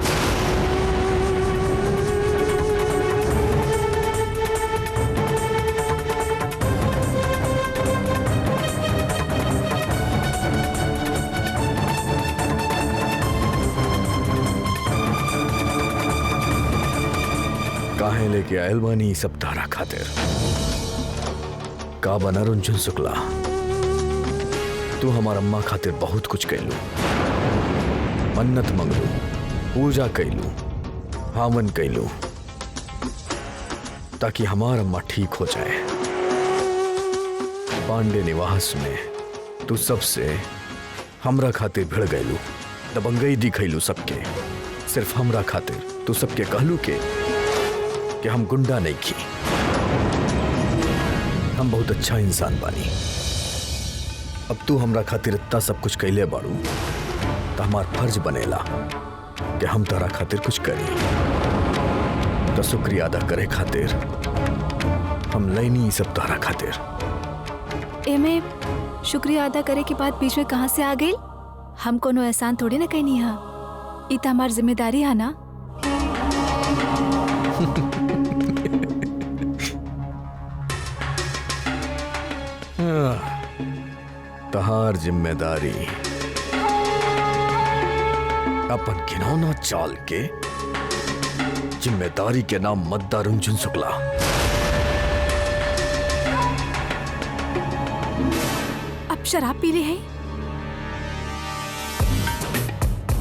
काहे लेके आयल बानी सब तारा खातिर? का बना रंजन शुक्ला, तू हमार अम्मा खातिर बहुत कुछ कैलू, मन्नत मंगलू, पूजा कैलू, हावन कैलू, ताकि हमार अम्मा ठीक हो जाए। पांडे निवास में तू सबसे हमरा खातिर भिड़ गैलू, दबंगई दिखैलू सबके। सिर्फ हमरा खातिर तू सबके कहलू के कि हम गुंडा नहीं की, हम बहुत अच्छा इंसान बानी। अब तू हमरा खातिर इतना सब कुछ कैले बाड़ू, तो हमार फर्ज बनेला कि हम तारा खातिर कुछ करी। तो शुक्रिया अदा करे खातिर हम लैनी सब तारा खातिर। एमे शुक्रिया अदा करे के बाद बीच में कहाँ से आ गई? हम कोनो एहसान थोड़ी ना कहनी है, ई त हमार जिम्मेदारी है ना। तहार जिम्मेदारी अपन घिनौना चाल के जिम्मेदारी के नाम मद्दा रुंझुन शुक्ला। अब शराब पी ले हैं?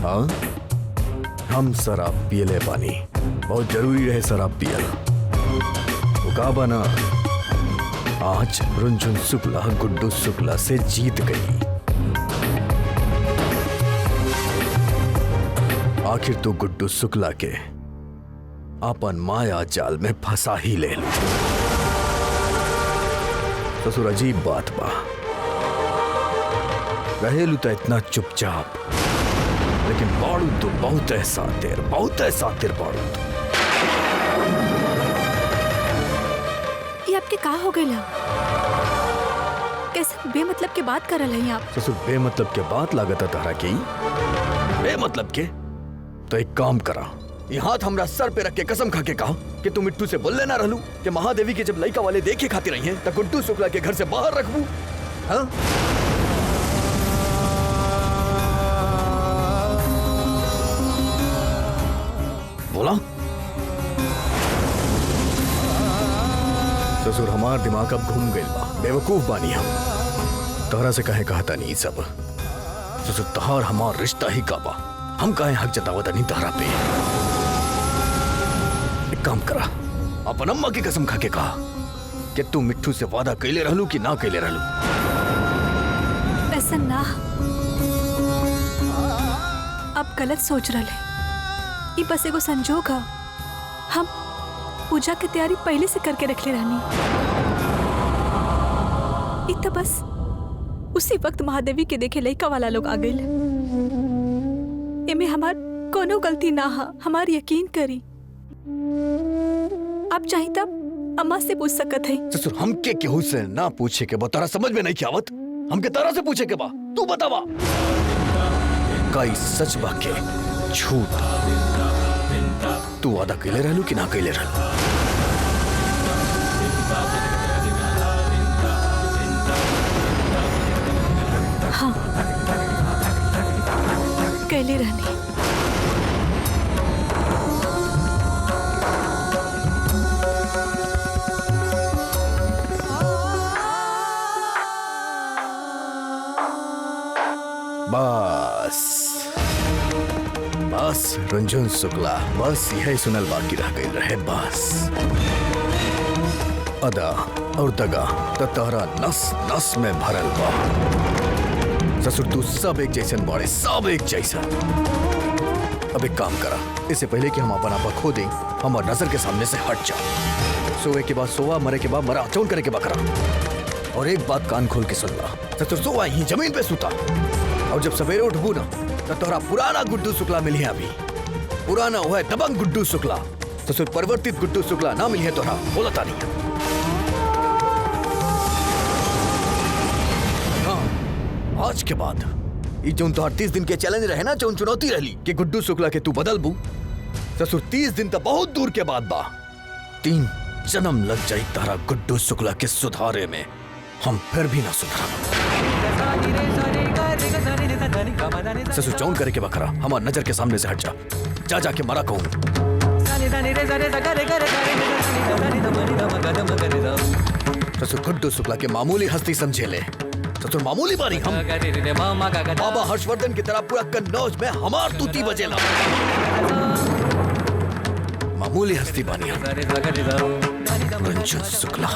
हाँ, हम शराब पियले पानी। बहुत जरूरी रहे शराब पियला। वो का बना, आज रुंझुन शुक्ला गुड्डू शुक्ला से जीत गई। आखिर तू गुड्डू शुक्ला के अपन माया जाल में फंसा ही ले लो। ससुर अजीब बात बा, रहेलू तो इतना चुपचाप, लेकिन बाड़ू तो बहुत सातिर बाड़ू तो। ये आपके का हो गई? कैसे बेमतलब के बात कर रहे हैं आप? ससुर बेमतलब के बात लागत है तारा की? बेमतलब के? तो एक काम करा, ये हाथ हमरा सर पे रख के कसम खा के कहा कि तू मिट्टू से बोलने ना रहलू कि महादेवी के जब लड़का वाले देखे खाती रही हैं तो गुड्डू शुक्ला के घर से बाहर रखबू। हाँ? बोला? ससुर हमार दिमाग अब घूम गइल बा, बेवकूफ बानी हम। तोहरा से कहे कहता नहीं सब। ससुर तहार हमार रिश्ता ही का बा, हम काहे हक जतावत नहीं तोहरा पे। एक काम करा, अपन अम्मा की कसम खा के कहा कि तू मिट्टू से वादा कैले रहलू कि ना कैले रहलू। ऐसा ना, अब गलत सोच रहे। ये बस एगो संजोग है। हम पूजा की तैयारी पहले से करके रख ले रहनी। तो बस उसी वक्त महादेवी के देखे लड़का वाला लोग आ गए। इमे हमार कोनो गलती ना हा, हमार यकीन करी। आप चाहे तब अम्मा से पूछ सकत है। ससुर हमके केहू से ना पूछे के बा, तारा समझ में नहीं क्या आवत? हमके तारा से पूछे के बा, तू बतावा। कई सच बा के झूठ? तू वादा कैले रहलू कि ना कैले रहलू? हाँ, कैले रहनी। बस रुंझुन शुक्ला, बस यही सुनल बाकी रह गई रहे। बस अदा और दगा तो तोहरा नस नस में भरल बा। ससुर तू सब एक जैसन बाड़े, सब एक जैसन। अब एक काम करा, इससे पहले कि हम अपन आपा खो दें, हमार नजर के सामने से हट जा। सोए के बाद सोवा, मरे के बाद मरा, चौन करे के बाद करा। और एक बात कान खोल के सुन ला, ससुर सोवा ही जमीन पे सूता, और जब सवेरे उठबू ना तो तोहरा पुराना गुड्डू शुक्ला मिली है। अभी पुराना हुआ है दबंग गुड्डू शुक्ला। ससुर परिवर्तित गुड्डू शुक्ला ना मिली है तोहरा, बोलता नहीं। हाँ, आज के बाद ये जो तोहर 30 दिन के चैलेंज रहे ना, जो चुनौती रहली कि गुड्डू शुक्ला के तू बदल बू, ससुर 30 दिन तो बहुत दूर के बाद बा। 3 जन्म लग जाई तारा गुड्डू शुक्ला के सुधारे में, हम फिर भी ना सुधरा। ससुर चौन करे के बकरा, हमार नजर के सामने से हट जा, जा जाके मरा कहूं। ससुर गुड्डू शुक्ला के मामूली हस्ती समझे ले। ससुर मामूली बानी हम, बाबा हर्षवर्धन की तरह पूरा कन्नौज में हमार तूती बजेला। मामूली हस्ती बानी हम, रुंझुन शुक्ला।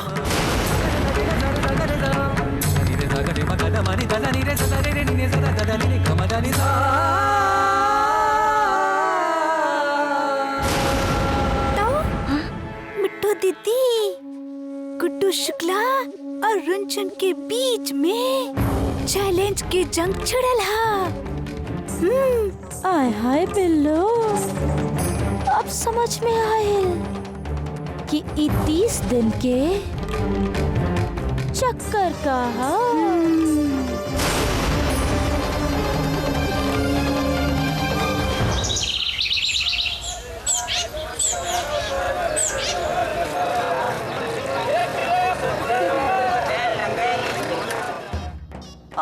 मिट्टू दीदी, गुड्डू शुक्ला और रुंझुन के बीच में चैलेंज की जंग छिड़ल हा। आय हाय बिल्लो, अब समझ में आयल कि ई 30 दिन के चक्कर का हा।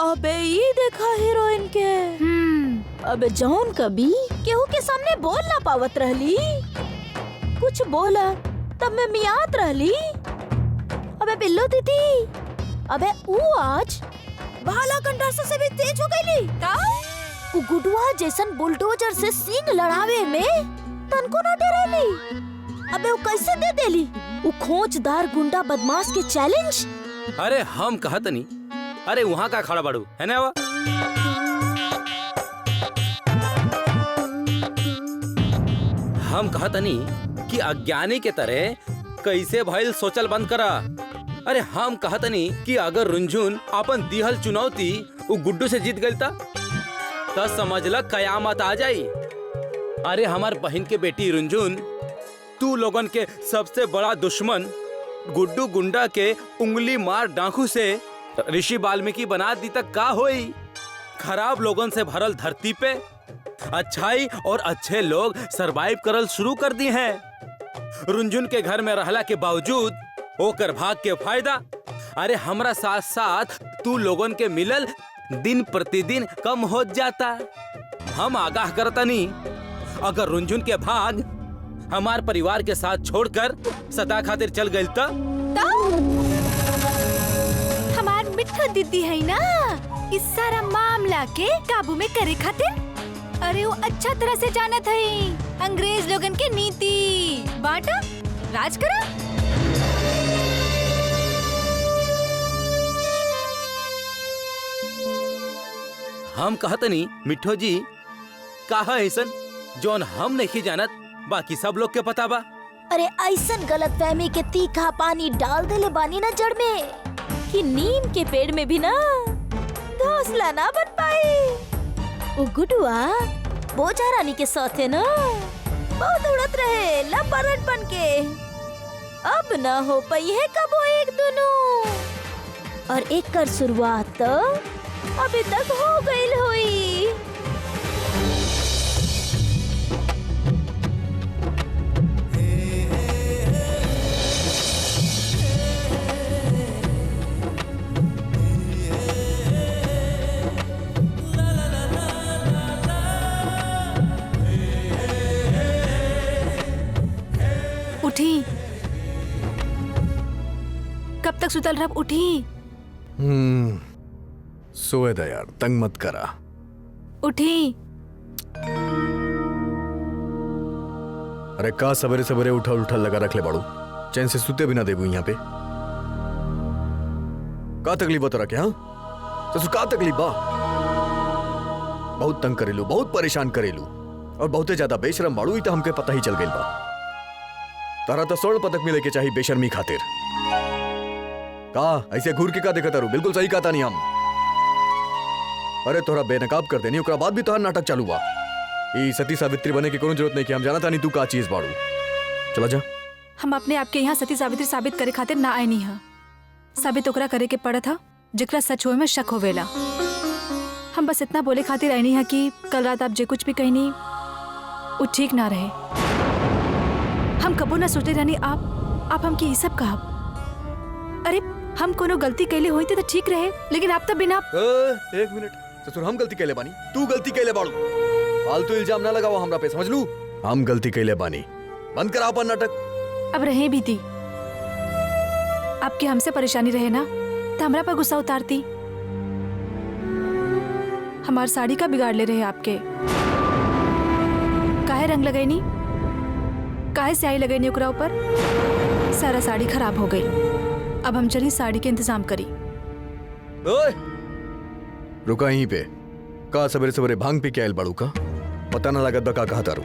अबे ये देखा हीरोइन के। अबे जौन कभी केहू के सामने बोल ना पावत रहली, कुछ बोला तब मैं मियात रहली। अबे बिल्लो दीदी, अबे ऊ आज भाला कंडासा से भी तेज हो गईली। ऊ गुडुआ जैसन बुलडोजर से सींग लड़ावे में तनको ना डरेली। अबे वो कैसे दे देली वो खोजदार गुंडा बदमाश के चैलेंज। अरे हम कहत नहीं, अरे वहाँ का खड़ा बाड़ू है ना? हम कहत नहीं कि अज्ञानी के तरह कैसे भइल सोचल बंद करा। अरे हम कहत नहीं कि अगर रुंझुन अपन दिहल चुनौती वो गुड्डू से जीत गई तो समझ ल कयामत आ जाई। अरे हमार बहन के बेटी रुंझुन, तू लोगन के सबसे बड़ा दुश्मन गुड्डू गुंडा के उंगली मार डाकू से ऋषि वाल्मीकि बना दी तक का होई। खराब लोगन से भरल धरती पे अच्छाई और अच्छे लोग सरवाइव करल शुरू कर दी हैं। रुंझुन के घर में रहला के बावजूद ओकर भाग के फायदा अरे हमरा साथ साथ तू लोगन के मिलल दिन प्रतिदिन कम हो जाता। हम आगाह करतनी, अगर रुंझुन के भाग हमार परिवार के साथ छोड़कर सदा खातिर चल गई तो हमार मिठू दीदी है ना इस सारा मामला के काबू में करे खातिर। अरे वो अच्छा तरह से जानत है अंग्रेज लोगन के नीति बांटा राज करा। हम कहतनी मिठो जी कहा ऐसन जोन हम नहीं जानत बाकी सब लोग के पता बा। अरे ऐसन गलतफहमी के तीखा पानी डाल देले बानी ना जड़ में कि नीम के पेड़ में भी ना घोंसला ना बन पाए। वो गुडुआ बोझा रानी के साथ है ना बहुत उड़त रहे लंबरट बन के। अब ना हो पाई है कब वो एक दोनों, और एक कर शुरुआत तो अभी तक हो गई हुई। उठी, कब तक सुतल रह? उठी। सोए दा यार, तंग मत करा। उठी। अरे का सवेरे सवेरे उठल उठल लगा रख ले बाड़ू, चैन से सुते बिना देबू यहाँ पे। का तकलीफ बता रखे? हाँ ससुर का तकलीफ बा? बहुत तंग करेलू, बहुत परेशान करेलू और बहुते ज्यादा बेशरम बाड़ू। ही तो हमके पता ही चल गई बा। तारा तो स्वर्ण पदक मिले के चाहिए बेशर्मी खातिर। का ऐसे घूर के का देखा तारू? बिल्कुल सही कहता नहीं हम। अरे तोरा बेनकाब कर देनी, ओकरा बाद भी तोहर नाटक चालू हुआ। ई सती सावित्री बने की कोनो जरूरत नहीं कि हम जाना था नहीं तू का चीज बाड़ू। चला जा। हम अपने आप के यहाँ सती सावित्री साबित करे खातिर ना आए नहीं है। साबित ओकरा करे के पड़ा था जिकरा सच होए में शक होवेला। हम बस इतना बोले खातिर आए नहीं है कि कल रात आप जे कुछ भी कहनी वो ठीक ना रहे। हम कबो ना सोचे रहनी आप हमके ये सब कहा। अरे हम कोनो गलती कैले हुई थी तो ठीक रहे, लेकिन आप तो बिना एक मिनट ससुर, हम गलती कैले बानी? तू गलती कैले बाड़ू? फालतू इल्जाम ना लगाओ हमरा पे, समझ लू? हम गलती कैले बानी, बंद करा अपन नाटक। अब रहे भी थी आपके हमसे परेशानी रहे ना तो हमरा पर गुस्सा उतारती। हमारी साड़ी का बिगाड़ ले रहे आपके। काहे रंग लगैनी, काहे स्याही लगैनी ओकरा ऊपर? सारा साड़ी खराब हो गई। अब हम चली साड़ी के इंतजाम करी। ओए रुका यहीं पे। का सवेरे सवेरे भांग पी के आयल बाड़ू का? पता ना लागत बा का कहा तारू।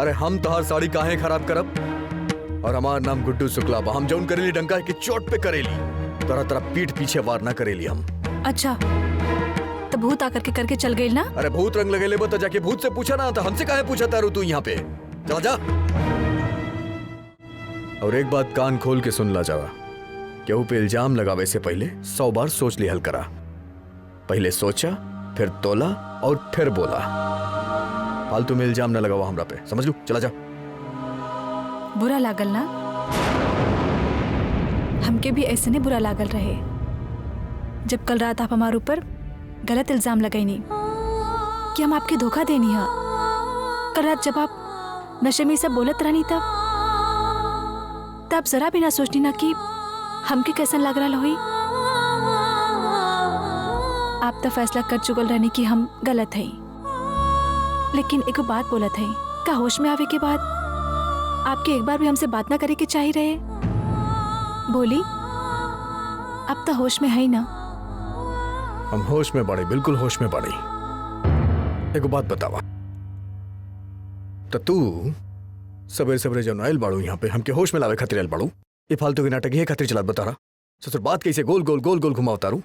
अरे हम तोहार साड़ी काहे खराब करब? और हमार नाम गुड्डू शुक्ला बा। हम जौन करेली डंका की चोट पे करेली, तरह तरह पीठ पीछे वार ना करेली हम। अच्छा तो भूत आकर के करके चल गई ना? अरे भूत रंग लगे ले बता, जाके भूत से पूछा ना, तो हमसे काहे पूछा तारू तू यहाँ पे? चला जा। और एक बात कान खोल के सुन ला जावा, केहू पे इल्जाम लगावे से पहले 100 बार सोच लिहल करा। पहले सोचा, फिर तोला और फिर बोला। फालतू में इल्जाम न लगावा हमरा पे, समझ लू? चला जा। बुरा लागल ना? हमके भी ऐसे ने बुरा लागल रहे जब कल रात आप हमारे ऊपर गलत इल्जाम लगैनी कि हम आपके धोखा देनी है। कल रात जब आप नशे में सब बोलत रहनी तब तब जरा भी ना सोचनी ना कि हमके कैसन लग रहा होई। आप तो फैसला कर चुकल रहने कि हम गलत हैं, लेकिन एक बात बोला था का होश में आवे के बाद आपके एक बार भी हमसे बात ना करे के चाहिए रहे। बोली अब तो होश में है ही ना। हम होश में बाड़ी, बिल्कुल होश में बाड़ी। एक बात बतावा, तो तू सवेरे सवेरे जो आयल बाड़ू यहाँ पे हमके होश में लावे खातिर आयल बाड़ू, ये फालतू के नाटक ये खातिर चलात बता रहा। ससुर बात कैसे गोल गोल गोल गोल घुमा उतारू?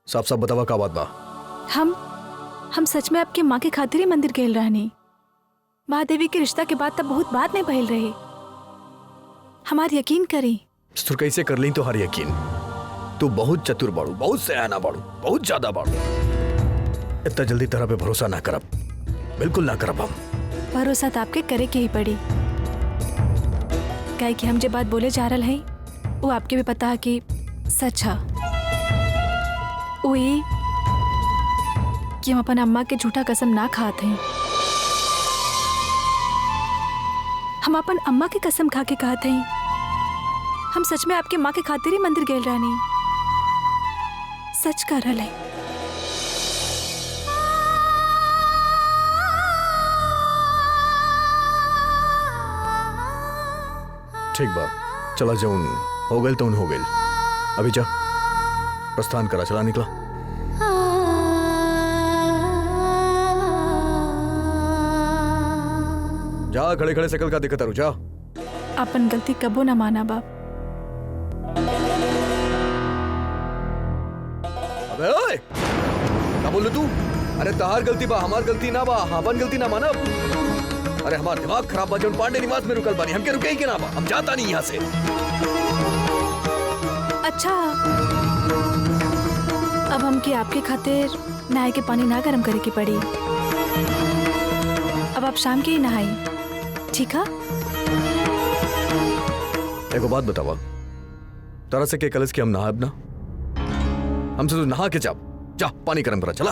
साफ साफ बतावा का बात बा। हम सच में आपके माँ के खातिर ही मंदिर गेल रहनी। महादेवी के रिश्ता के बाद तब बहुत बात में बहल रहे। हमार यकीन करी। ससुर कैसे कर ली तो हर यकीन। तू बहुत चतुर बाड़ू, बहुत सयाना बाड़ू, बहुत ज्यादा बाड़ू। इतना जल्दी तरह पे भरोसा ना करब, बिल्कुल ना करब। हम भरोसा तो आपके करे के ही पड़ी, काहे कि हम जो बात बोले जा रहे हैं वो आपके भी पता है कि सच है। वो ये कि हम अपन अम्मा के झूठा कसम ना खाते हैं। हम अपन अम्मा की कसम खा के कहते हैं हम सच में आपके माँ के खातिर ही मंदिर गेल रहनी। सच कर रहा है। ठीक बा, चला जाऊन हो गए तो उन हो गए। अभी जा प्रस्थान करा, चला निकला। जा खड़े खड़े सकल का दिक्कत आरू, जा। अपन गलती कबो ना माना बाप। अबे ओए, क्या बोल तू? अरे तहार गलती बा, हमार गलती ना बा। अपन गलती ना माना। अरे हमार दिमाग खराब बा, जौन पांडे निवास में रुकल बानी, हमके रुके ही के ना बा। हम जाता नहीं यहाँ से। अच्छा, अब हमके आपके खातिर नहाए के पानी ना गर्म करे की पड़ी। अब आप शाम के ही नहाई, ठीक है? एगो बात बतावा, तरह से के कलश के हम नहाब ना? हमसे तो नहा के जा पानी गर्म करा, चला।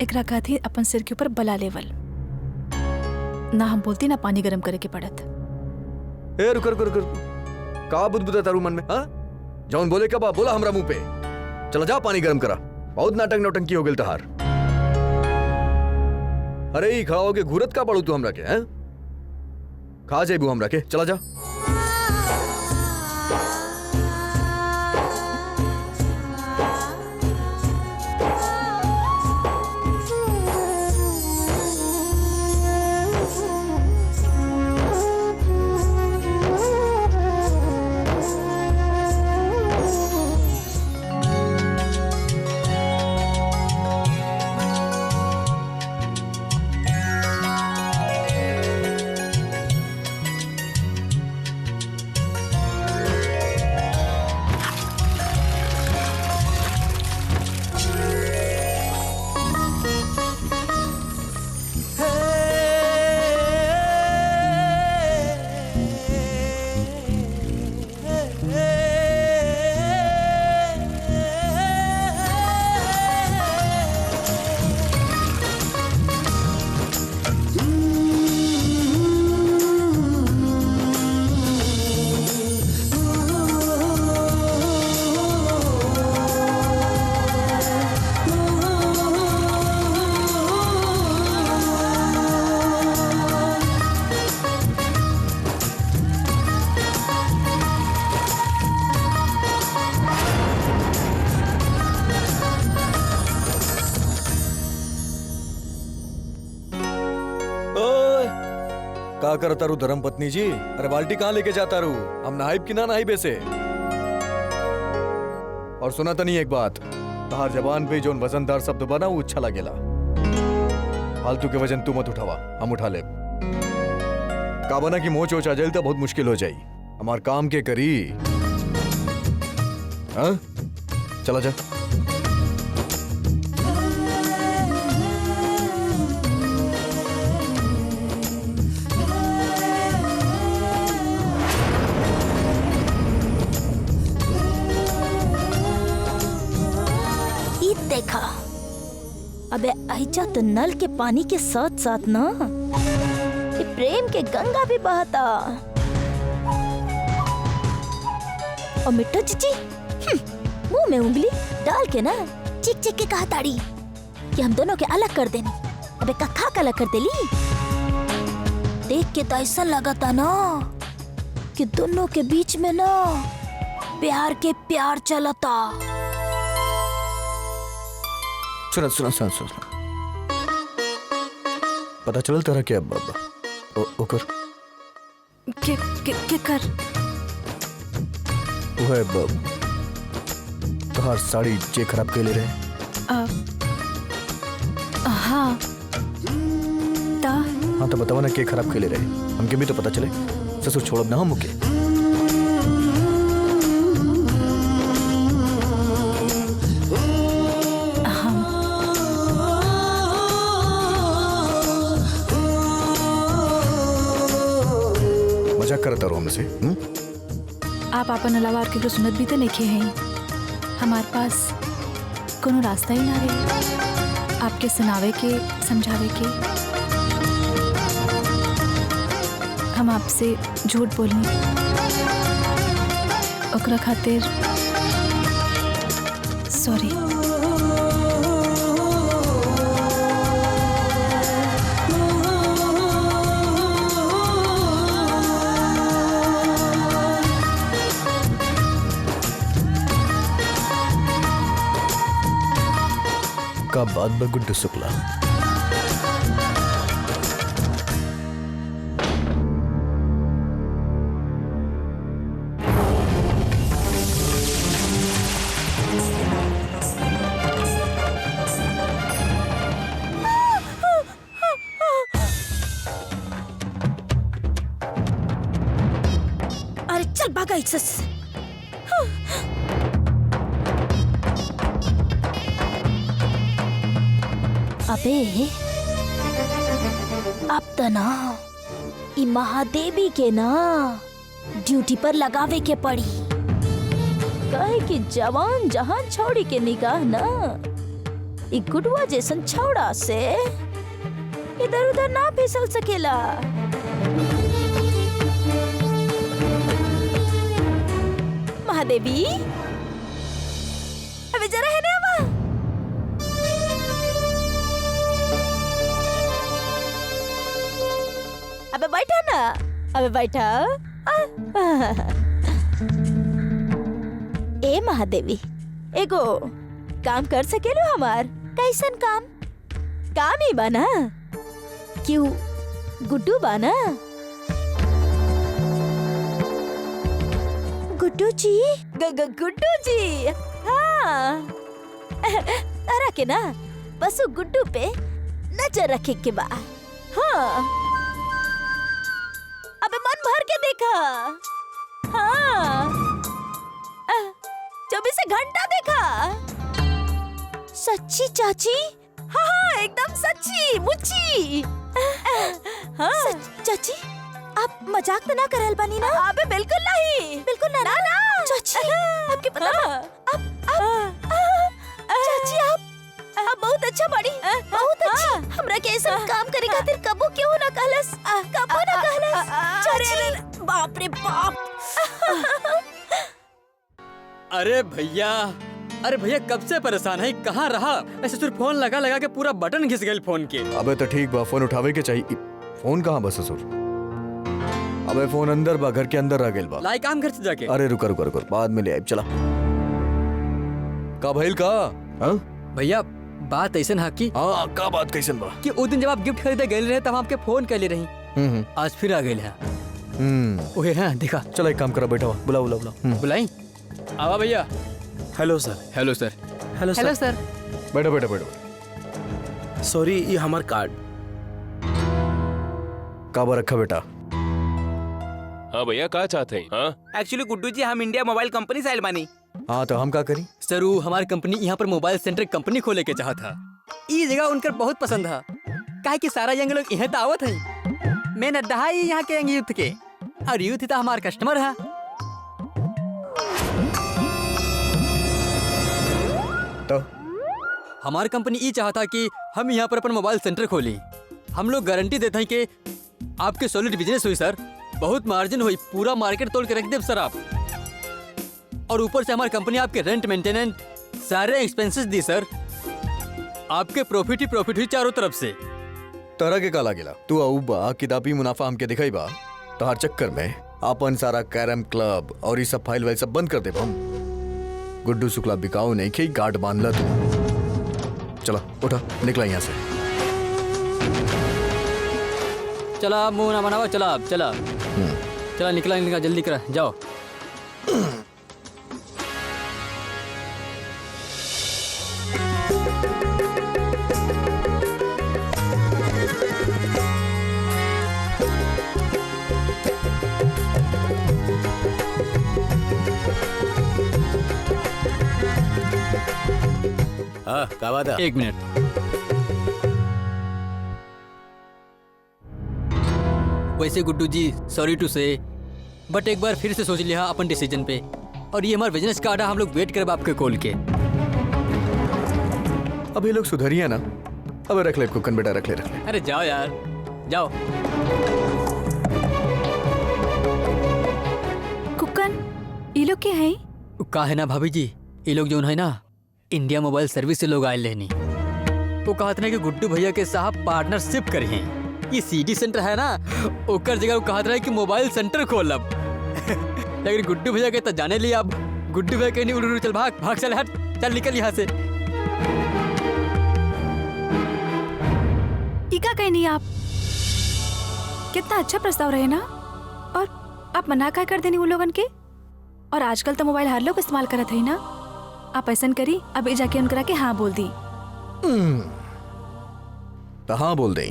एकरा कहती अपन सिर के ऊपर बला लेवल ना। हम बोलती ना पानी गर्म करे के पड़त। ए रुक रुक रुक, का बुदबुदा तारू मन में? हाँ, जौन बोले का बा बोला हमरा मुंह पे। चला जा पानी गर्म करा। बहुत नाटक नौटंकी हो गेल तहार। अरे ई खड़ा होके घूरत का पड़ू तू हमरा के? हैं, खा जेबू हमरा के, चला जा। का करता रू धर्म पत्नी जी? अरे बाल्टी कहाँ लेके जाता रू? हम नहाइब की ना नहाइब ऐसे? और सुना तो नहीं एक बात, तहार जबान पे जोन वजनदार शब्द बना वो अच्छा लगेला। फालतू के वजन तू मत उठावा, हम उठा ले। का बना की मोच ओच आ जाए तो बहुत मुश्किल हो जाई। हमार काम के करी। हाँ, चला जा। देखा, अबे आइजा तो नल के पानी के साथ साथ ना ये प्रेम के गंगा भी बहता। और मिट्टू चिची मुंह में उंगली डाल के ना चिक चिक के कहा ताड़ी कि हम दोनों के अलग कर देनी। अबे कखा का अलग कर देली। देख के तो ऐसा लगा था ना कि दोनों के बीच में ना प्यार के प्यार चलता। सुना सुना सुना सुना, पता चल तेरा क्या ओकर के कर वो है तोहार साड़ी जे खराब के ले रहे। हाँ हाँ तो बताओ ना के खराब के ले रहे, हमके भी तो पता चले। ससुर छोड़ब ना हम मुके। मजाक करता रहो हमसे। आप अपन अलावा और केकरो सुनत भी तो नहीं हैं। हमारे पास कोनो रास्ता ही ना रहे आपके सुनावे के समझावे के। हम आपसे झूठ बोलनी ओकरा खातिर सॉरी। का बात बा गुड्डू शुक्ला। अरे चल भागा इससे। अबे अब तो ना ई महादेवी के ना ड्यूटी पर लगावे के पड़ी। कहे कि जवान जहान छौड़ी के निगाह ना ई गुडुआ जैसन छौड़ा से इधर उधर ना फिसल सकेला। महादेवी अबे जरा है ना अबे बैठा ना, अबे बैठा। ए महादेवी एगो काम कर सकेलो हमार। कैसन काम? काम ही बना क्यों गुड्डू बना। गुड्डू जी गुड्डू जी हाँ अरे के ना बस वो गुड्डू पे नजर रखे के बा। हाँ अबे मन भर के देखा। हाँ 24 घंटा देखा। सच्ची चाची? हाँ एकदम सच्ची मुच्ची। हाँ चाची आप मजाक तो ना करल बानी ना? अबे बिल्कुल नहीं, बिल्कुल ना ना चाची। आपके पता चाची आप बहुत अच्छा बड़ी, बहुत अच्छी। हमरा के ऐसा काम करे खातिर कबो क्यों ना कहलस, कबो ना कहलस चाची। बाप रे बाप। अरे भैया, अरे भैया कब से परेशान है, कहाँ रहा? ऐसे ससुर फोन लगा लगा के पूरा बटन घिस गए फोन के। अबे तो ठीक बा, फोन उठावे के चाहिए। फोन कहाँ बा ससुर? अबे फोन अंदर बा, घर के अंदर रह गेल बा। लाई काम घर से जाके। अरे रुका रुका रुका, बाद में ले आइब। चला का भइल का? हाँ भैया बात ऐसा है कि हाँ का बात कैसन बा? कि उस दिन जब आप गिफ्ट खरीदे गए रहे तब आपके फोन कर ले रही। आज फिर आ गए हैं। ओहे हैं देखा। चलो एक काम करो, बैठा हुआ बुला बुला बुला। बुलाई आवा भैया। हेलो सर। हेलो सर। हेलो हेलो सर। सर। बैठो बैठो बैठो। सॉरी ये हमार कार्ड। का बा रखा बेटा? हाँ भैया क्या चाहते हैं? हाँ एक्चुअली गुड्डू जी हम इंडिया मोबाइल कंपनी से आयल बानी। हाँ तो हम का करी? सर वो हमारी कंपनी यहाँ पर मोबाइल सेंटर कंपनी खोले के चाहा था। ये जगह उनकर बहुत पसंद है, काहे कि सारा यंग लोग यहाँ तो आवत है। मेन अड्डा है यहाँ के यंग यूथ के, और यूथ तो हमारा कस्टमर है। तो हमारी कंपनी ये चाहता कि हम यहाँ पर अपन मोबाइल सेंटर खोली। हम लोग गारंटी देते हैं कि आपके सॉलिड बिजनेस हुई सर, बहुत मार्जिन हुई, पूरा मार्केट तोड़ के रख दे सर आप। और ऊपर से हमारी कंपनी आपके रेंट मेंटेनेंस सारे एक्सपेंसेस दी सर। आपके प्रॉफिट ही चारों तरफ से। तरह के काला गिला तू आऊबा किताबी मुनाफा हमके दिखाई बा तहार चक्कर में अपन सारा कैरम क्लब और ये सब फाइल वाइल सब बंद कर दे हम। गुड्डू शुक्ला बिकाऊ नहीं कि गार्ड बांध ला तू। चला उठा निकला यहाँ से। चला मुंह ना बनावा, चला चला चला निकला जल्दी करा जाओ। हाँ क्या बात है? 1 मिनट। वैसे गुड्डू जी सॉरी टू से बट एक बार फिर से सोच लिया अपन डिसीजन पे, और ये हमारा बिजनेस कार्ड है, हम लोग वेट करब आपके कॉल के। अब ये लोग सुधरिए ना। अब रख ले कुकन बेटा, रख ले। अरे जाओ यार जाओ। कुकन ये लोग के हैं? का है ना भाभी जी, ये लोग जो है ना इंडिया मोबाइल सर्विस से लोग आए लेनी। वो कहते ना कि गुड्डू भैया के साथ पार्टनरशिप करिए। ये सीडी सेंटर है ना, ओकर जगह वो कहते रहे कि मोबाइल सेंटर खोलब। लेकिन गुड्डू भैया के तो जाने लिया। अब गुड्डू भैया कहनी उड़ चल भाग भाग, चल हट, चल निकल यहाँ से। इका कहीं नहीं आप। कितना अच्छा प्रस्ताव रहे ना, और आप मना क्या कर देनी उन लोगन के। और आजकल तो मोबाइल हर लोग इस्तेमाल करत है ना। आप ऐसा करी अभी जाके उनकरा के हाँ बोल दी। तो हाँ बोल दे।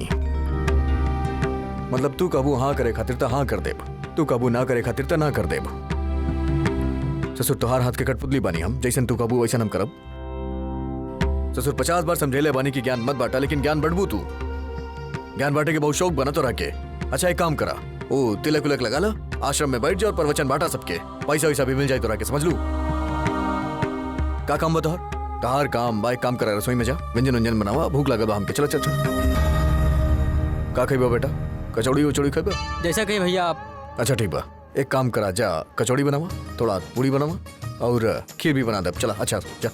मतलब तू कबू हाँ करे खातिर तो हाँ कर देब, तू कबू ना करे खातिर तो ना कर देब। ससुर तोहार हाथ के कठपुतली बानी हम, जैसन तू कबू वैसन हम करब। ससुर 50 बार समझेले बानी की ज्ञान मत बांटा, लेकिन ज्ञान बढ़बू तू। ज्ञान बांटे के बहुत शौक बना तो रखे। अच्छा एक काम करा, ओ तिलक उलक लगा ला, आश्रम में बैठ जाओ और प्रवचन बांटा सबके। पैसा वैसा भी मिल जाए तो रखे, समझ लू। का काम बताओ? तहार काम बाइक काम करा, रसोई में जा, व्यंजन बनावा, भूख लगा हमके। चलो चल चल। का खइबा बेटा? कचौड़ी उचौड़ी खइबा? जैसा कहीं भैया आप। अच्छा ठीक बा, एक काम करा, जा कचौड़ी बनावा, थोड़ा पूड़ी बनावा और खीर भी बना दे। चला अच्छा जा।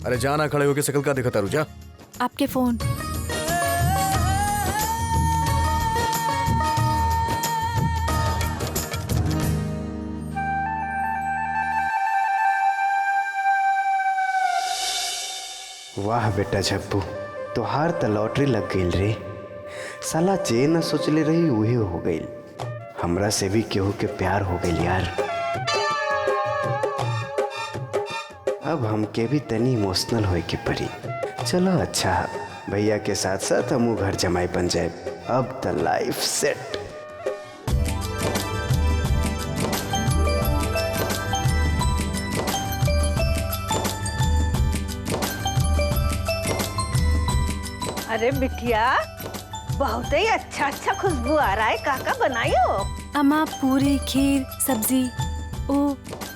अरे जाना, खड़े होके शकल का दिखता रू, जा। आपके फोन। वाह बेटा झप्पू, तोहार त लॉटरी लग गई रे। साला जे न सोचले रही उहे हो गई। हमरा से भी केहू के प्यार हो गई यार। अब हमके भी तनी इमोशनल होए के पड़ी। चलो अच्छा, भैया के साथ साथ हमू घर जमाई बन जाए। अब त लाइफ सेट। अरे बिटिया, बहुत ही अच्छा खुशबू आ रहा है। काका बनाई हो? अम्मा पूरी खीर सब्जी। ओ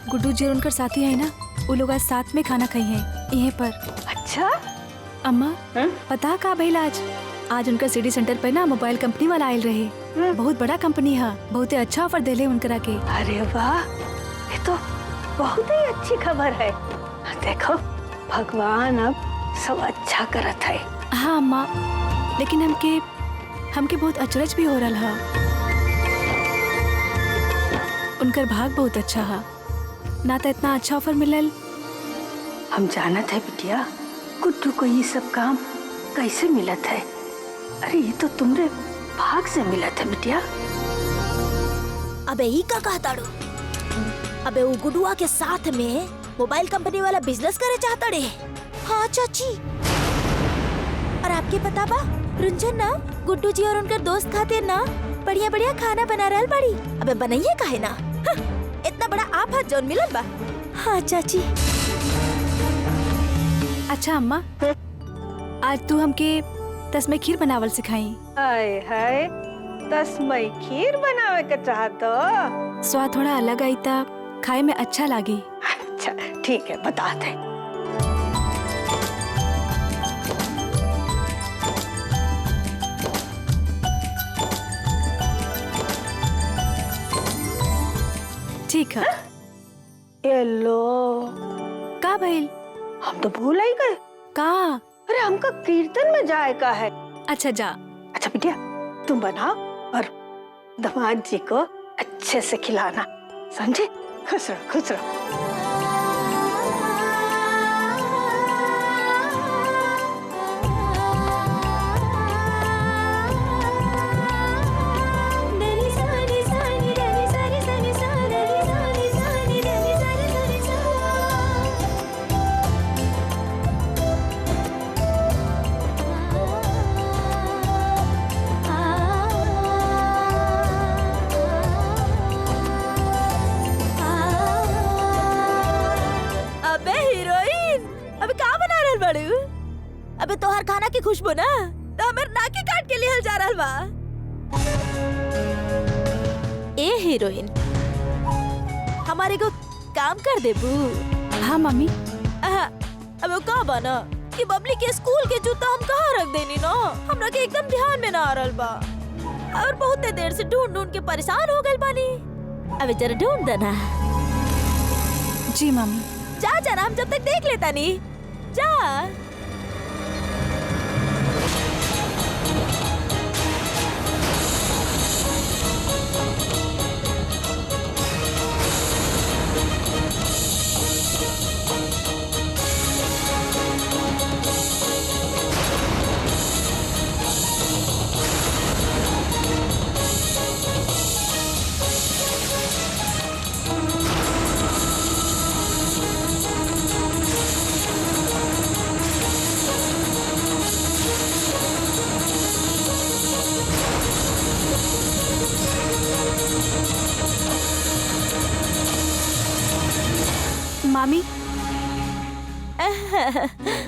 गुड्डू जी और उनकर साथी है ना, वो लोग आज साथ में खाना खाई है यहीं पर। अच्छा अम्मा पता का भइल आज उनका सिटी सेंटर पे ना मोबाइल कंपनी वाला आयल रहे। बहुत बड़ा कंपनी है, बहुत ही अच्छा ऑफर देले उनकरा के। अरे वाह, ये तो बहुत ही अच्छी खबर है। देखो भगवान अब सब अच्छा करत है। हाँ अम्मा, लेकिन हमके बहुत अचरज भी हो रहा है। उनकर भाग बहुत अच्छा है ना, तो इतना अच्छा ऑफर मिलल। हम जानत है बिटिया, गुड्डू को ये सब काम कैसे मिलत है। अरे ये तो तुमरे भाग से मिलत है बिटिया। अबे ही का कहताड़ू? अबे वो गुडुआ के साथ में मोबाइल कंपनी वाला बिजनेस करे चाहता रे। हाँ चाची, और आपके पता बा रुंझन ना गुड्डू जी और उनके दोस्त खातिर ना बढ़िया बढ़िया खाना बना रहल बड़ी। अबे बनाइए काहे ना। हाँ, इतना बड़ा आफत जौन मिलल बा। हाँ चाची। अच्छा अम्मा, आज तू हमके तस्मै खीर बनावल सिखाई। हाय हाय, तस्मै खीर बनावे के चाहतो? स्वाद थोड़ा अलग आई था, खाए में अच्छा लगी। अच्छा ठीक है, बताते। ठीक है। येलो का भइल? हम तो भूल ही गए। का? अरे हमका कीर्तन में जाए का है। अच्छा जा। अच्छा बिटिया तुम बनाओ और दामाद जी को अच्छे से खिलाना, समझे? खुश रहो खुश रहो। अबे हीरोइन, अबे का बना रहल बाड़ू? अबे तोहर खाना की खुशबू ना तो हमर नाकी काट के लिहल जा रहल बा। ए हीरोइन, हमारे को काम कर देबू? हाँ मम्मी। अब का बना कि बबली के स्कूल के जूता हम कहाँ रख देनी ना, हमरा के एकदम ध्यान में ना आ रहल बा और बहुत देर से ढूंढ ढूंढ के परेशान हो गइल बानी। अबे जरा ढूंढ देना। जी मम्मी। जा जाना, हम जब तक देख लेता नहीं। जा। मामी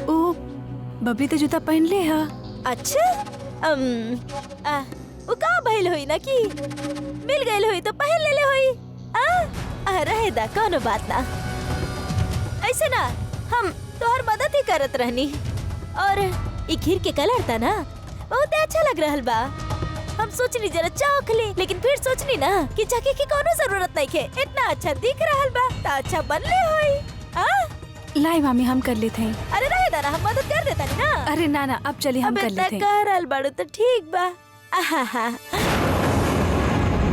ओ बबली तो जूता पहन ले हा। अच्छा वो का भइल होई ना कि मिल गइल होई तो पहन ले ले होई। रहे दा कोनो बात ना। ऐसे ना हम तोहर मदद ही करत रहनी और ई खीर के कलर था ना बहुत अच्छा लग रहल बा। हम सोचनी जरा चौक ली, लेकिन फिर सोचनी ना कि चखे की कोनो जरूरत नहीं है, इतना अच्छा दिख रहल बा तो अच्छा बनले होई। लाई मामी हम कर लेते हैं। अरे रहे दा ना, हम मदद कर देता नहीं ना। अरे ना ना अब चलिए हम कर लेते हैं। करल बड़ू तो ठीक बा।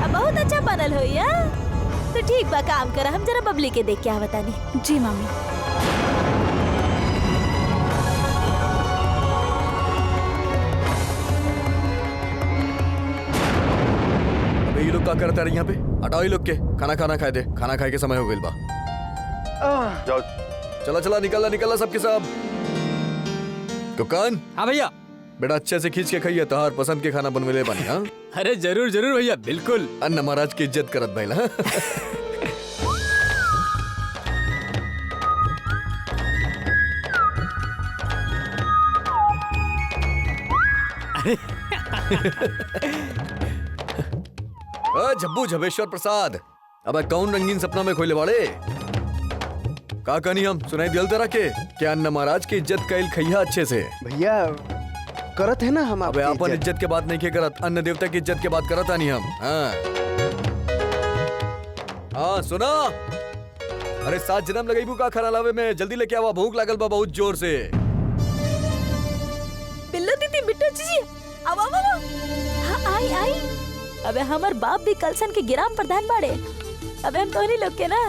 अब बहुत अच्छा बनल होई। तो ठीक बा, काम कर, हम जरा बबली के देख के आवता नहीं। जी मामी। ये लोग क्या करते रहे यहाँ पे? हटाओ ये लोग के, खाना खाना खाए दे, खाना खाए के समय हो गइल बा। जाओ चला चला निकलना निकलना सबके सब। दुकान। हाँ भैया। बेटा अच्छे से खींच के खाइए, तोहार पसंद के खाना बनवेले बानी। हाँ अरे जरूर जरूर भैया, बिल्कुल। अन्न महाराज की इज्जत करत भइल। हाँ झब्बू झबेश्वर प्रसाद, अब कौन रंगीन सपना में खोले वाले का कहानी हम सुनाई दिल तरह के क्या अन्न महाराज की इज्जत कैल खैया अच्छे से। भैया करत है ना हम। अबे अपन इज्जत के बात नहीं के करत, अन्न देवता की इज्जत के बात करत आनी हम। हाँ सुना, अरे 7 जन्म लगेबू का खरा लावे में, जल्दी लेके आवा, भूख लागल बा बहुत जोर से। बिल्लो दीदी, बिट्टू जी, आवा आवा। हाँ आई आई। अबे हमार बाप भी कलसन के गिराम प्रधान बाड़े। अबे हम तो नहीं लोग के ना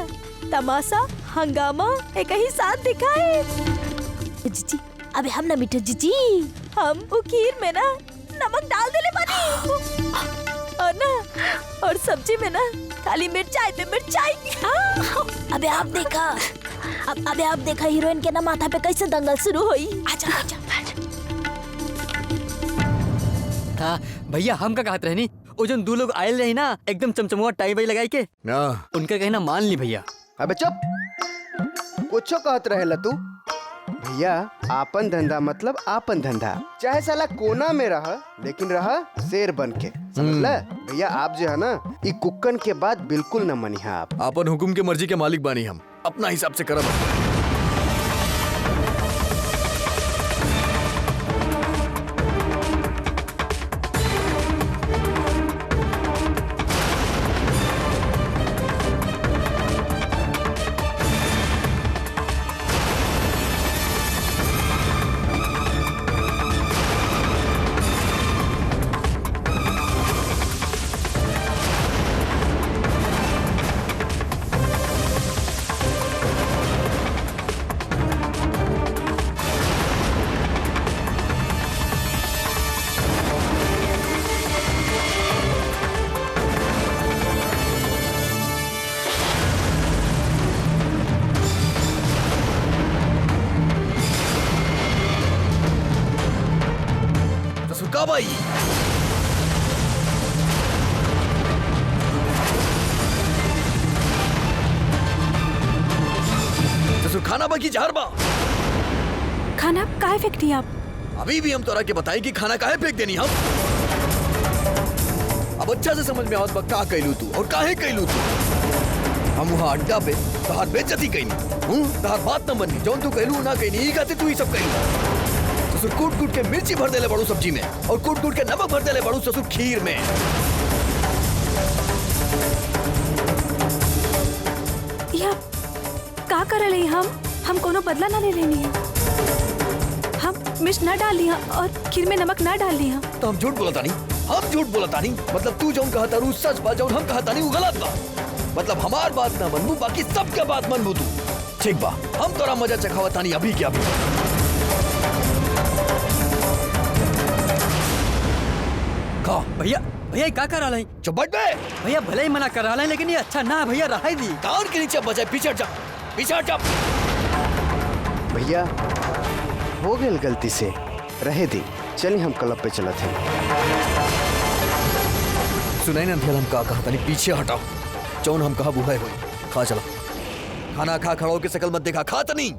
तमाशा हंगामा एक ही साथ दिखाए। जीजी, अबे हम ना मिठू जीजी, हम वो खीर में ना नमक डाल देले बानी और ना और सब्जी में ना खाली मिर्चाई पे मिर्चाई। अबे आप देखा, अबे आप देखा हीरोइन के ना माथा पे कैसे दंगल शुरू हुई। आजा आजा हाँ भैया, हम का कहत रहनी, वो जो 2 लोग आयल रही ना एकदम चमचमुआ टाई बाई लगाई के, उनका कहना मान ली भैया। अबे चुप, कुछो कहत रहेला तू। भैया आपन धंधा मतलब आपन धंधा, चाहे साला कोना में रहा लेकिन रहा शेर बन के, समझला? भैया आप जो है ना ई कुक्कन के बात बिल्कुल न मनिहा। आप अपन हुकुम के मर्जी के मालिक बानी, हम अपना हिसाब से करब। का भाई? ससुर खाना बाकी जहर बा। खाना काहे फेंकती आप? अभी भी हम तोरा के बताई कि खाना काहे फेंक देनी हम। अब अच्छा से समझ में आवत बा का कैलू तू और काहे कैलू तू। हम वहाँ अड्डा पे तहार बेइज्जती कैनी, तहार बात न बनी, जौन तू कहलू ना कहनी ई कहते तू ही सब कहलू। ससुर कूट कूट के मिर्ची भर देले बड़ू सब्जी में और कूट कूट के नमक भर देले बड़ू ससुर खीर में। या का करल है? हम कोनो बदला ना ले लेनी है। हम मिर्च ना डाल लिया और खीर में नमक ना डाल लिया। तो हम झूठ बोलता नहीं, हम झूठ बोलता नहीं। मतलब तू जौन कहता रू सच बा, जौन हम कहता नहीं वो गलत बा। मतलब हमार बात ना मनबू, बाकी सबके बात मनबू तू। ठीक बा, हम तोरा मजा चखावता नहीं अभी के अभी। खा भैया भैया का करा लाई? चुप बैठ बे। भैया भले ही मना करा लाई लेकिन ये अच्छा ना भैया, रहा दी कान के नीचे बजाय पीछे हट जा, पीछे हट जा। भैया हो गई गलती से, रहे दी। चलिए हम क्लब पे चला थे। सुनाई ना हम का कहा था नहीं, पीछे हटाओ। जौन हम कहा बुहाई हुई खा चला। खाना खा, खड़ो के शकल मत देखा, खा तो नहीं।